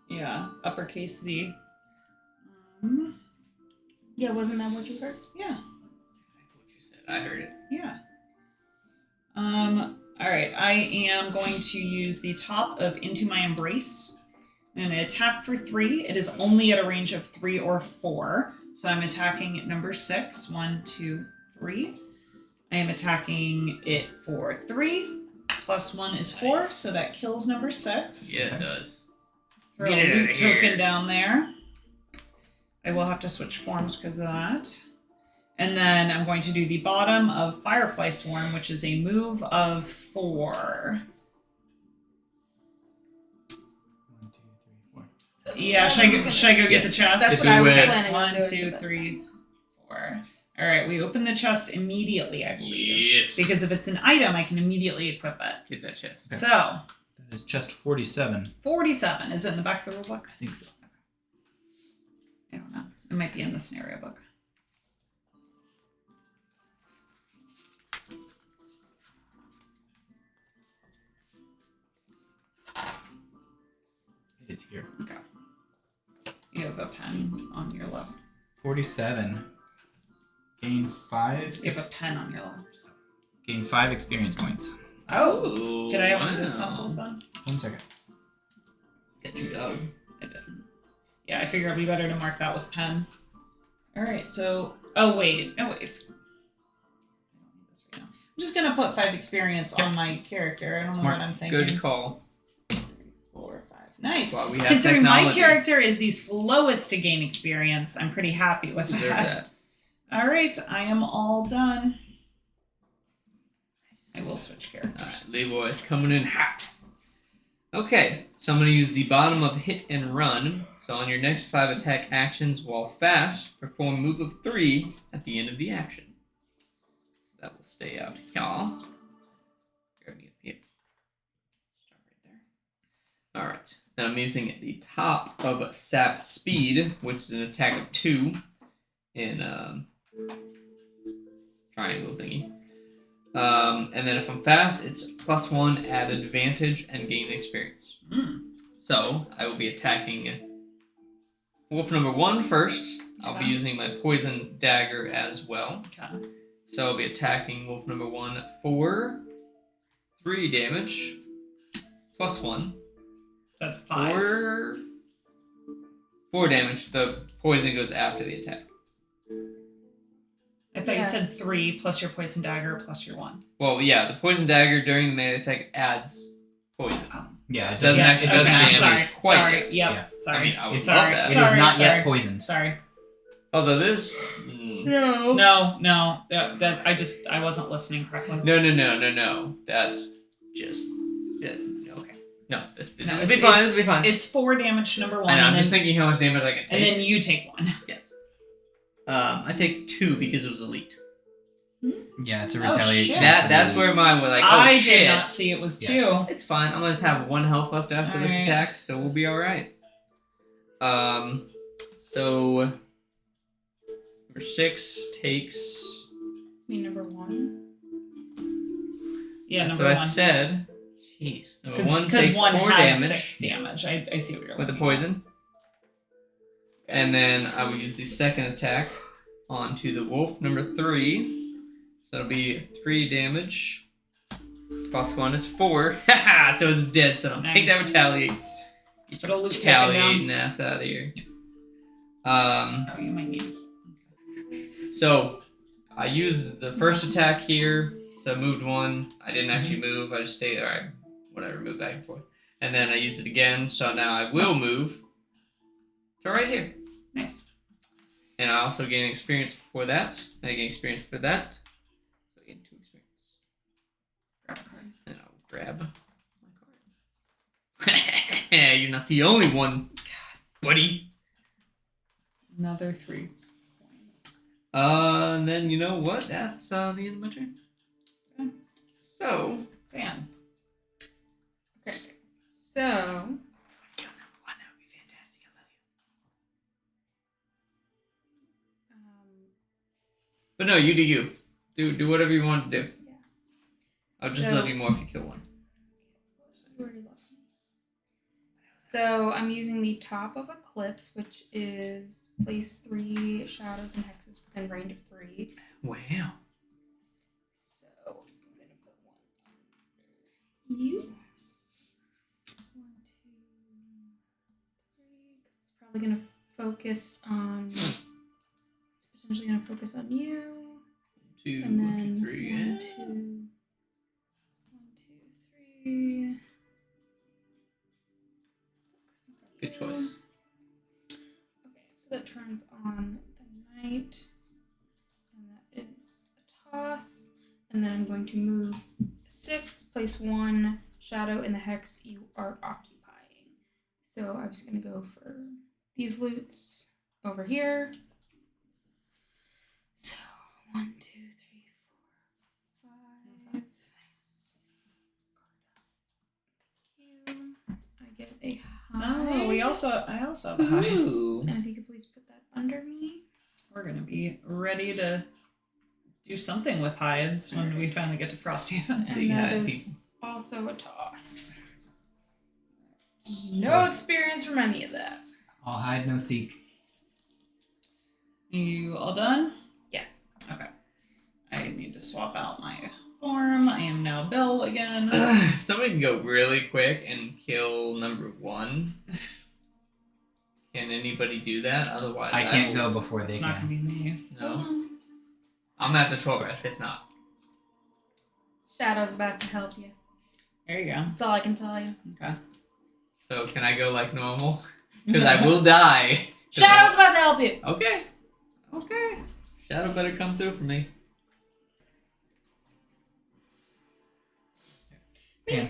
Yeah. Uppercase Z. Yeah, wasn't that what you heard? Yeah. What you said. I heard it. Yeah. All right. I am going to use the top of Into My Embrace. I'm going to attack for 3. It is only at a range of 3 or 4. So I'm attacking at number 6. 1, 2, 3. I am attacking it for 3. Plus 1 is 4, Nice. so that kills number 6. Yeah, it does. Throw Get a it loot outta here. token down there. I will have to switch forms because of that. And then I'm going to do the bottom of Firefly Swarm, which is a move of 4. 1, 2, 3, 4. Yeah, should I go get the Yes. chest? That's If what I you was would. planning on 1, doing. 2, but that's 3, 4. All right, we open the chest immediately, I believe. Yes. Because if it's an item, I can immediately equip it. Get that chest. Okay. So, That is chest 47. 47. Is it in the back of the rulebook? I think so. I don't know. It might be in the scenario book. It is here. Okay. You have a pen on your left. 47. Gain 5. You have a pen on your left. Gain 5 experience points. Oh! Ooh, Can I have one of those wow. pencils then? 1 second. Get you, dog. I didn't. Yeah, I figure it'd be better to mark that with pen. Alright, so. Oh, wait. No, wait. I don't need this right now. I'm just gonna put 5 experience on my character. I don't know Smart. what I'm thinking. Good call. 4, 5. Nice. Well, we have Considering my technology. character is the slowest to gain experience, I'm pretty happy with Deserve that. Alright, I am all done. I will switch characters. Alright, Leeroy's coming in hot. Okay, so I'm going to use the bottom of hit and run. So on your next 5 attack actions while fast, perform move of 3 at the end of the action. So that will stay out here. Grab me up here. Start right there. Alright, now I'm using the top of Sap Speed, which is an attack of 2 in triangle thingy. And then if I'm fast, it's +1 at advantage and gain experience. So I will be attacking wolf number 1 first. I'll be using my poison dagger as well. Okay. So I'll be attacking wolf number 1 for 3 damage, +1. That's 5. 4 damage. The poison goes after the attack. I thought you said 3 plus your poison dagger plus your 1. Well, yeah, the poison dagger during the melee attack adds poison. Yeah, it Doesn't doesn't. actually- it doesn't actually- damage quite sorry. yet. Yep. Yeah. Sorry. I mean, I would It's love sorry. that. It Sorry, is not sorry. yet poisoned. Sorry. Although this... No. That I wasn't listening correctly. No. That's just... Yeah, okay. No, this will No, be fine. This will be fine. It's 4 damage to number 1. I know, I'm and just then, thinking how much damage I can take. and then you take 1. Yes. I take 2 because it was elite. Yeah, it's a Oh, retaliation. shit. That's where mine was like, oh I shit. did not see it was 2. It's fine. I'm gonna have 1 health left after this Alright. attack, so we'll be alright. So number 6 takes. Number 1. Yeah, That's number what 1. I said. Jeez. Number 1 Because takes 1 4 had damage 6 damage. I see what you're with the looking poison. And then I will use the second attack onto the wolf, number 3. So it'll be 3 damage. +1 is 4. Haha! So it's dead, so don't at. take that retaliate. Get Put a your loot taken retaliating ass out of here. Oh, you might need. So I used the first attack here. So I moved 1. I didn't actually move. I just stayed there. Alright, whatever, move back and forth. And then I used it again. So now I will move to right here. Nice. And I also gain experience for that. I gain experience for that. So I gain 2 experience. Grab a card. And I'll grab my card. You're not the only one, buddy. Another 3. And then you know what? That's the end of my turn. Okay. So. Bam. Okay. So, That would be fantastic. I love you. But no, you do you. Do whatever you want to do. Yeah. I'll just So- love you more if you kill 1. you already lost me. So I'm using the top of Eclipse, which is place 3 shadows and hexes within range of 3. Wow. So I'm gonna put 1 under you. 1, 2, 3. 'Cause it's probably gonna focus on. It's potentially gonna focus on you. 2, And 1, then 2, 3. 1, 2, 1, 2, 3. Good choice. Okay, so that turns on the knight, and that is a toss. And then I'm going to move 6, place 1 shadow in the hex you are occupying. So I'm just gonna go for these loots over here. So 1, 2, 3, 4, 5. Thank you. I get a high. Oh, I also have a hide. Ooh. And if you could please put that under me. We're gonna be ready to do something with hides when we finally get to Frosthaven. And Big that hide is people. also a toss. No experience from any of that. All hide, no seek. You all done? Yes. Okay. I need to swap out my form. I am now Bill again. If somebody can go really quick and kill number 1, can anybody do that? Otherwise, I can't will- go before they It's not gonna can. be me. No. I'm gonna have to short rest if not. Shadow's about to help you. There you go. That's all I can tell you. Okay. So can I go like normal? Because I will die. Shadow's about to help you. Okay. Okay. Shadow better come through for me. Yeah.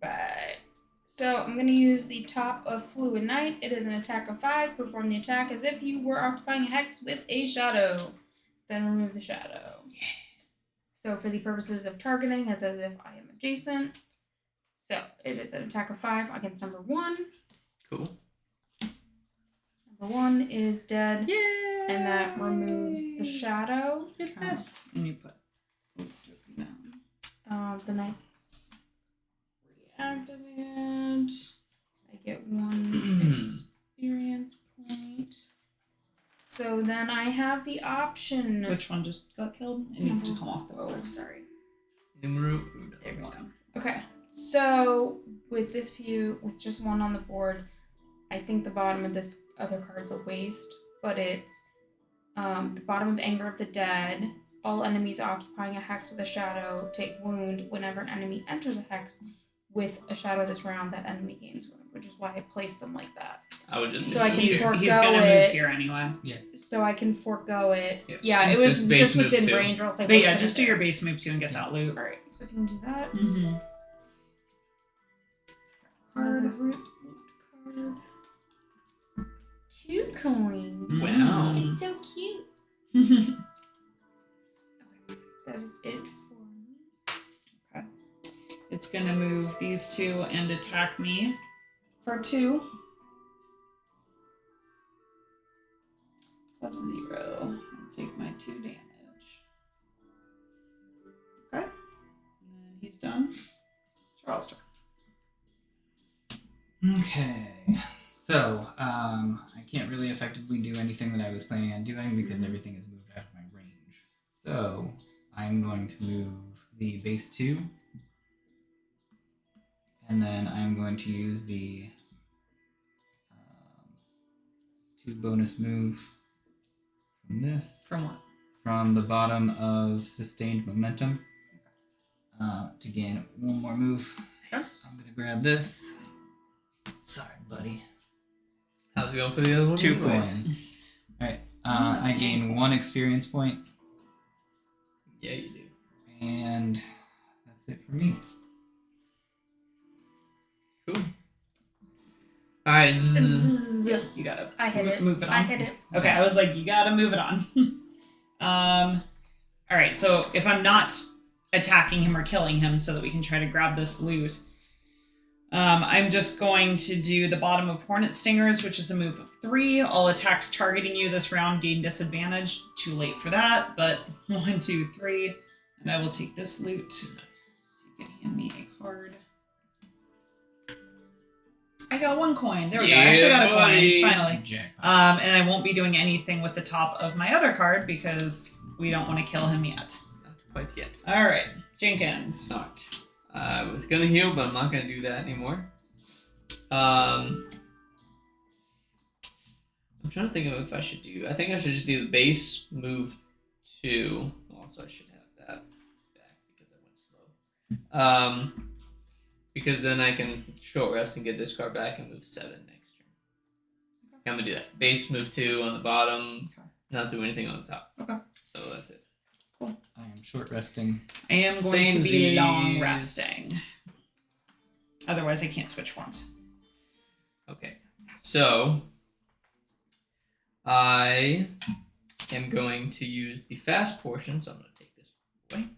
Right. So I'm going to use the top of Fluid Night. It is an attack of 5. Perform the attack as if you were occupying a hex with a shadow. Then remove the shadow. So for the purposes of targeting, it's as if I am adjacent. So it is an attack of 5 against number 1. Cool. Number 1 is dead. Yeah. And that removes the shadow. And you put down. The knight's reactivated. I get 1 experience point. So then I have the option. Which one just got killed? It needs to come off the board. Oh, sorry. Numero There we go. One. Okay. So with this view, with just 1 on the board, I think the bottom of this other card's a waste. But it's the bottom of Anger of the Dead. All enemies occupying a hex with a shadow take wound. Whenever an enemy enters a hex with a shadow this round, that enemy gains wound, which is why I placed them like that. I would just. So I can He's forego gonna move it. here anyway. So I can forego it. Yeah. Yeah, it was Just base just move within too. range, or else I But yeah, would've just put do it your there. base move too and get that loot. Alright, so if you can do that. Mm-hmm. Another root card. 2 coins. Wow. It's so cute. Okay, that is it for me. It's gonna move these 2 and attack me for 2. Plus 0. I'll take my 2 damage. Okay. And then he's done. Charles' turn. Okay. So, I can't really effectively do anything that I was planning on doing because everything is moved out of my range. So, I'm going to move the base 2. And then I'm going to use the 2 bonus move from this. From what? From the bottom of Sustained Momentum. To gain 1 more move. Yes. I'm going to grab this. Sorry, buddy. How's it going for the other one? 2 anyways? coins. Alright. I gain 1 experience point. Yeah, you do. And that's it for me. Cool. Alright. You gotta I hit it. move it on. I hit it. Okay, I was like, you gotta move it on. Alright, so if I'm not attacking him or killing him so that we can try to grab this loot, I'm just going to do the bottom of Hornet Stingers, which is a move of 3. All attacks targeting you this round gain disadvantage. Too late for that, but 1, 2, 3. And I will take this loot. If you could hand me a card. I got 1 coin. There we go. I actually got a buddy. coin, finally. Jackpot. And I won't be doing anything with the top of my other card because we don't want to kill him yet. Not quite yet. All right, Jenkins. Not. I was gonna heal, but I'm not gonna do that anymore. I'm trying to think of if I should do. I think I should just do the base move 2. Also, I should have that back because I went slow. Because then I can short rest and get this card back and move 7 next turn. I'm gonna do that. Base move 2 on the bottom. Okay. Not do anything on the top. Okay. So that's it. I am short resting. I am going to be Samesies. long resting. Otherwise, I can't switch forms. Okay, so I am going to use the fast portion, so I'm going to take this away.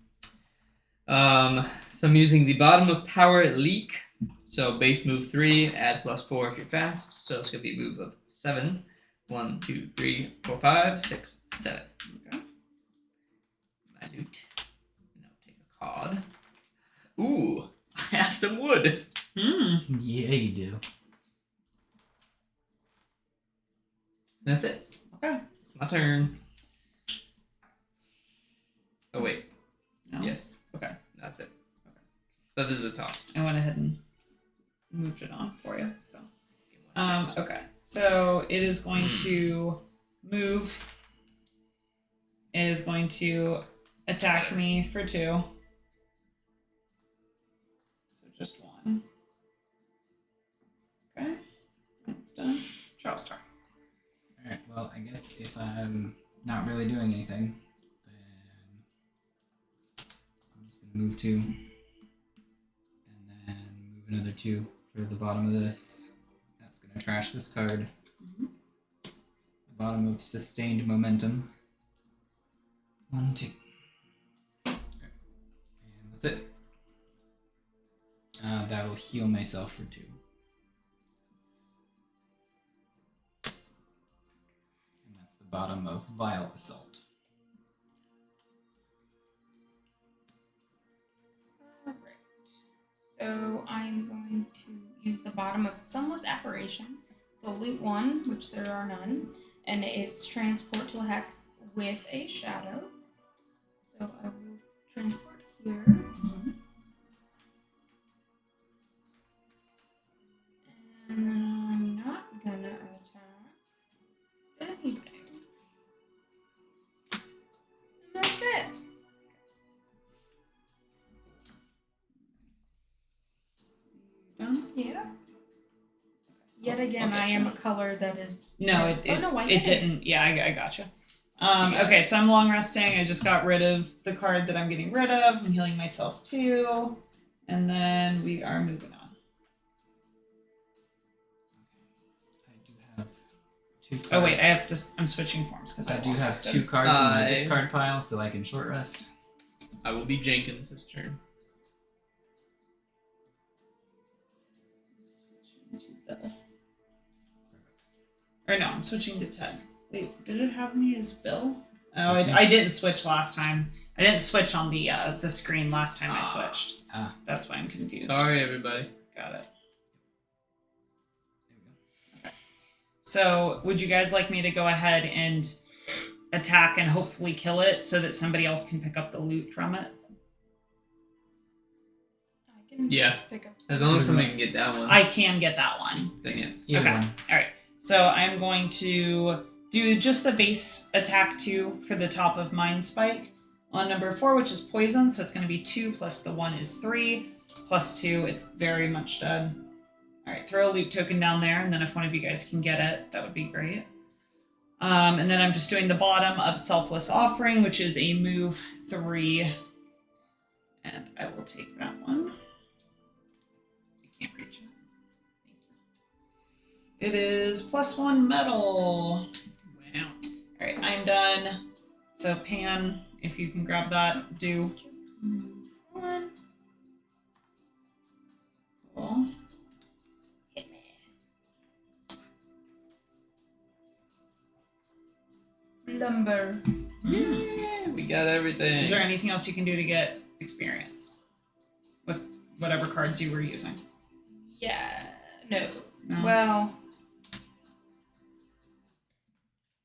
So I'm using the bottom of Power Leak. So base move 3, add +4 if you're fast. So it's going to be a move of 7. 1, 2, 3, 4, 5, 6, 7. Okay. My loot. Now take a card. Ooh, I have some wood. Hmm. Yeah, you do. That's it. Okay. It's my turn. Oh wait. No? Yes. Okay. That's it. Okay. That is a toss. I went ahead and moved it on for you. So. Give me one. Okay. So it is going to move. It is going to attack me for 2. So just 1. Okay. That's done. Charles' turn. Alright, well, I guess if I'm not really doing anything, then I'm just gonna move 2. another 2 for the bottom of this. That's going to trash this card. The bottom of sustained momentum. 1, 2. And that's it. That will heal myself for 2. And that's the bottom of Vile Assault. Alright. So I'm going to use the bottom of Sunless Apparition. So loot 1, which there are none, and it's transport to a hex with a shadow. So I will transport here. And then I'm not gonna attack anything. And that's it. Done? Yeah. Yet again, Okay, I am sure. a color that is. No, it Oh, no, white. it didn't. Yeah, I gotcha. Okay, so I'm long resting. I just got rid of the card that I'm getting rid of. I'm healing myself too. And then we are moving on. I do have 2 cards. Oh wait, I'm switching forms because I do have 2 cards in my discard pile, so I can short rest. I will be Jenkins this turn. Switching to Bill. Or no, I'm switching to Ted. Wait, did it have me as Bill? Oh, I didn't switch last time. I didn't switch on the screen last time I switched. That's why I'm confused. Sorry, everybody. Got it. There we go. So, would you guys like me to go ahead and attack and hopefully kill it so that somebody else can pick up the loot from it? I can Yeah. pick up. As long as somebody can get that one, I can get that one. then yes. Either Okay. one. Alright. So, I'm going to do just the base attack 2 for the top of Mind Spike on number 4, which is poison. So, it's going to be 2 plus the 1 is 3. Plus 2, it's very much dead. Alright, throw a loot token down there, and then if one of you guys can get it, that would be great. And then I'm just doing the bottom of Selfless Offering, which is a move 3. And I will take that one. I can't reach it. Thank you. It is +1 metal. Wow. Alright, I'm done. So Pan, if you can grab that, do. Move 1. Cool. Hit me. Lumber. Yeah, we got everything. Is there anything else you can do to get experience? With whatever cards you were using? Yeah. No. No? Well,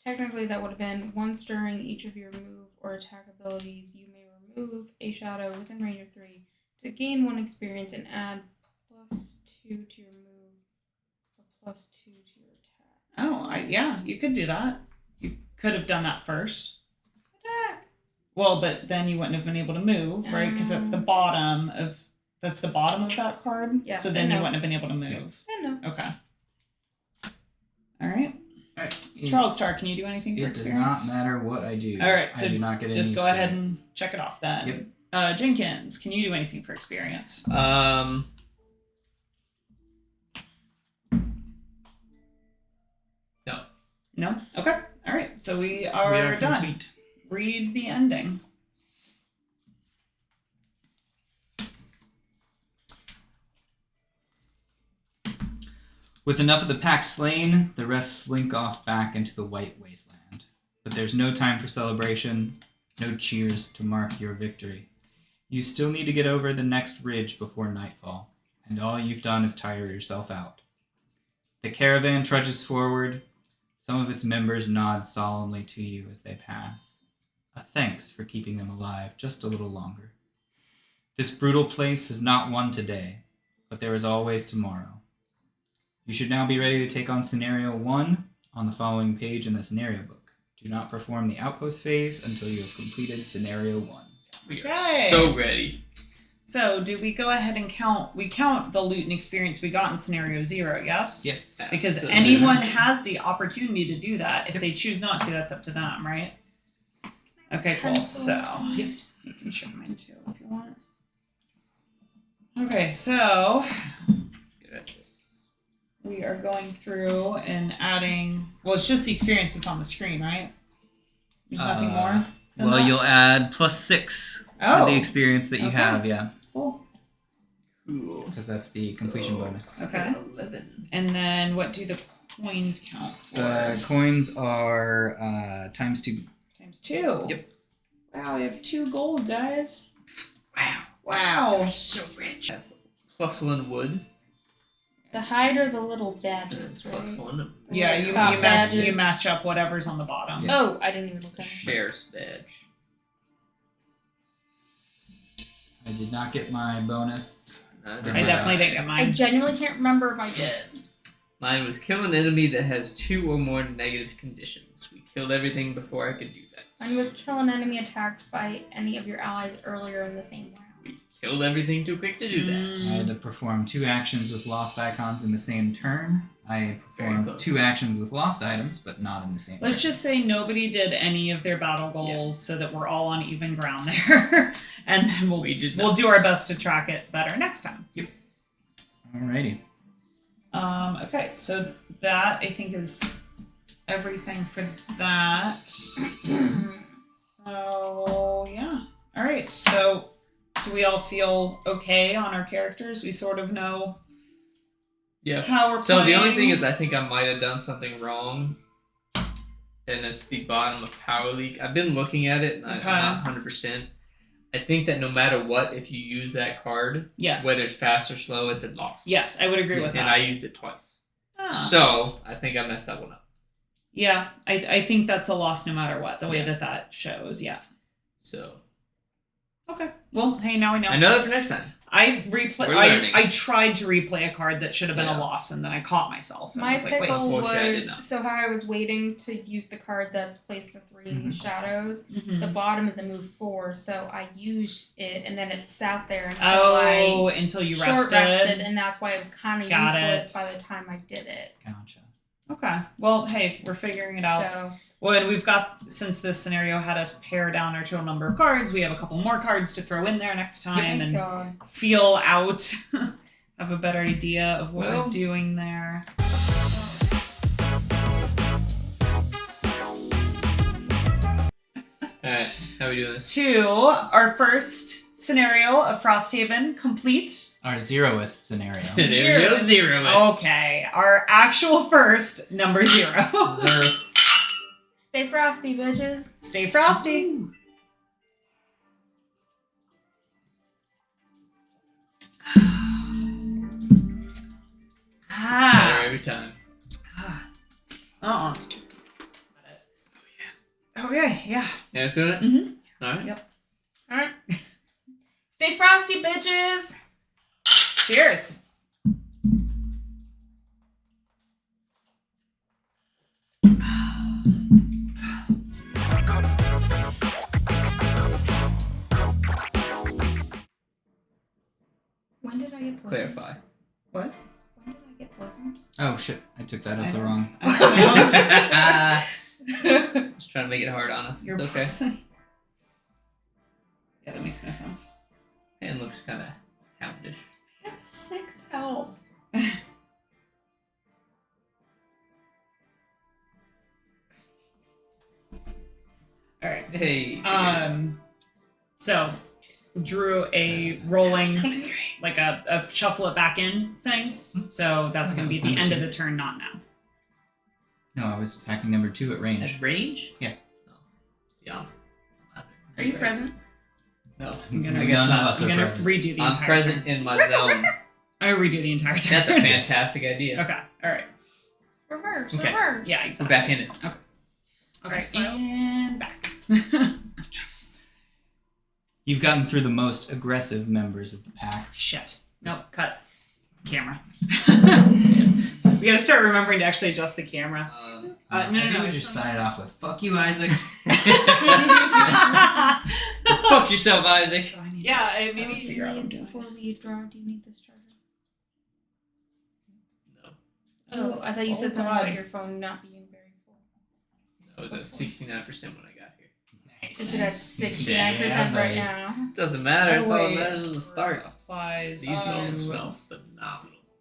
technically that would have been once during each of your move or attack abilities, you may remove a shadow within range of 3 to gain 1 experience and add +2 to your move or +2 to your attack. Oh, yeah, you could do that. You could have done that first. Attack! Well, but then you wouldn't have been able to move, right? Because that's the bottom of that card. Yeah, So then then you no. wouldn't have been able to move. Yeah, no. Okay. All right. Alright. Charles Star, can you do anything for It does experience? not matter what I do. All right, so I do not get Just any go ahead and experience. check it off then. Yep. Jenkins, can you do anything for experience? No. No? Okay. All right. So we are done. complete. Read the ending. With enough of the pack slain, the rest slink off back into the white wasteland. But there's no time for celebration, no cheers to mark your victory. You still need to get over the next ridge before nightfall, and all you've done is tire yourself out. The caravan trudges forward. Some of its members nod solemnly to you as they pass. A thanks for keeping them alive just a little longer. This brutal place is not won today, but there is always tomorrow. You should now be ready to take on Scenario 1 on the following page in the scenario book. Do not perform the outpost phase until you have completed Scenario 1. We are Okay. so ready. So do we go ahead and count? We count the loot and experience we got in Scenario 0, yes? Yes. Because Absolutely. anyone has the opportunity to do that. If they choose not to, that's up to them, right? Okay, cool. So you can show mine too if you want. Okay, so Gracias. we are going through and adding. Well, it's just the experience that's on the screen, right? There's nothing more. than Well, that? you'll add +6 Oh. to the experience that you Okay. have, yeah. Cool. Cool. Because that's the completion bonus. Okay. 11. And then what do the coins count for? The coins are ×2. Times 2. Yep. Wow, we have 2 gold, guys. Wow. Wow. So rich. +1 wood. The hide or the little And badges, right? +1 Yeah, you Cop badges. match up whatever's on the bottom. Yeah. Oh, I didn't even look at it. sheriff's badge. I did not get my bonus. I definitely didn't get I mine. genuinely can't remember if I did. Mine was kill an enemy that has 2 or more negative conditions. We killed everything before I could do that. Mine was kill an enemy attacked by any of your allies earlier in the same round. We killed everything too quick to do that. I had to perform 2 actions with lost icons in the same turn. I Very performed close. 2 actions with lost items, but not in the same Let's turn. just say nobody did any of their battle goals so that we're all on even ground there. And then We did we'll not. do our best to track it better next time. Alrighty. Okay, so that I think is everything for that. So yeah. Alright, so do we all feel okay on our characters? We sort of know Yeah. how we're So playing. the only thing is I think I might have done something wrong. And it's the bottom of Power Leak. I've been looking at it and I'm Okay. not 100%. I think that no matter what, if you use that card, Yes. whether it's fast or slow, it's a loss. Yes, I would agree with And that. I used it twice. Ah. So I think I messed that one up. Yeah, I think that's a loss no matter what, the way Yeah. that shows, yeah. So Okay. Well, hey, now we know. I know that for next time. I We're I learning. tried to replay a card that should have been Yeah. a loss, and then I caught myself. And I My was like, wait. pickle unfortunately, I did was not. so how I was waiting to use the card that's placed the 3 Mhm. shadows. Mhm. The bottom is a move 4, so I used it and then it sat there until Oh, I until you short rested. rested, and that's why it was kind of Got useless it. by the time I did it. Gotcha. Okay. Well, hey, we're figuring it out. So Well, and we've got, since this scenario had us pare down our total number of cards, we have a couple more cards to throw in there next time thank and God. feel out, have a better idea of what Well- we're doing there. Alright, how are we doing this? 2, our first scenario of Frosthaven complete. Our 0th scenario. Scenario zero. Okay, our actual first, number 0. Zerf. Stay frosty, bitches. Stay frosty. Better every time. Uh-uh. Okay, yeah. Yeah, let's do it? Mhm. Alright. Yep. All right. Stay frosty, bitches. Cheers. When did I get poisoned? Clarify. What? When did I get poisoned? Oh shit, I took that I as the don't- wrong. Just trying to make it hard on us. You're It's okay. poison. Yeah, that makes no sense. And looks kind of houndish. I have 6 health. All right. Hey. So drew a rolling, like a shuffle it back in thing. So that's going to be That was the number end of 2. the turn, not now. No, I was attacking number 2 at range. At range? Yeah. Oh. Yeah. Are you present? No. I'm gonna, I guess none of us I'm are gonna present. redo the I'm entire present turn. in my zone. I'm gonna redo the entire turn. That's a fantastic idea. Okay. All right. Reverse, Okay. reverse. Yeah. We're Exactly. back in it. Okay. So- And back. You've gotten through the most aggressive members of the pack. Shit. Nope. Cut. Camera. We gotta start remembering to actually adjust the camera. No. I think we it's just not- sign it off with "fuck you, Isaac." Fuck yourself, Isaac. So I need to maybe Do figure out what you I'm need, doing. before we draw, do you need this charger? No. Oh, I thought you said Oh, something God. about your phone not being very full. I was at 69% when I got here. Is it at 69% right now? Doesn't matter. It's all that Wait. matters is the start. Applies. These to- moments smell phenomenal.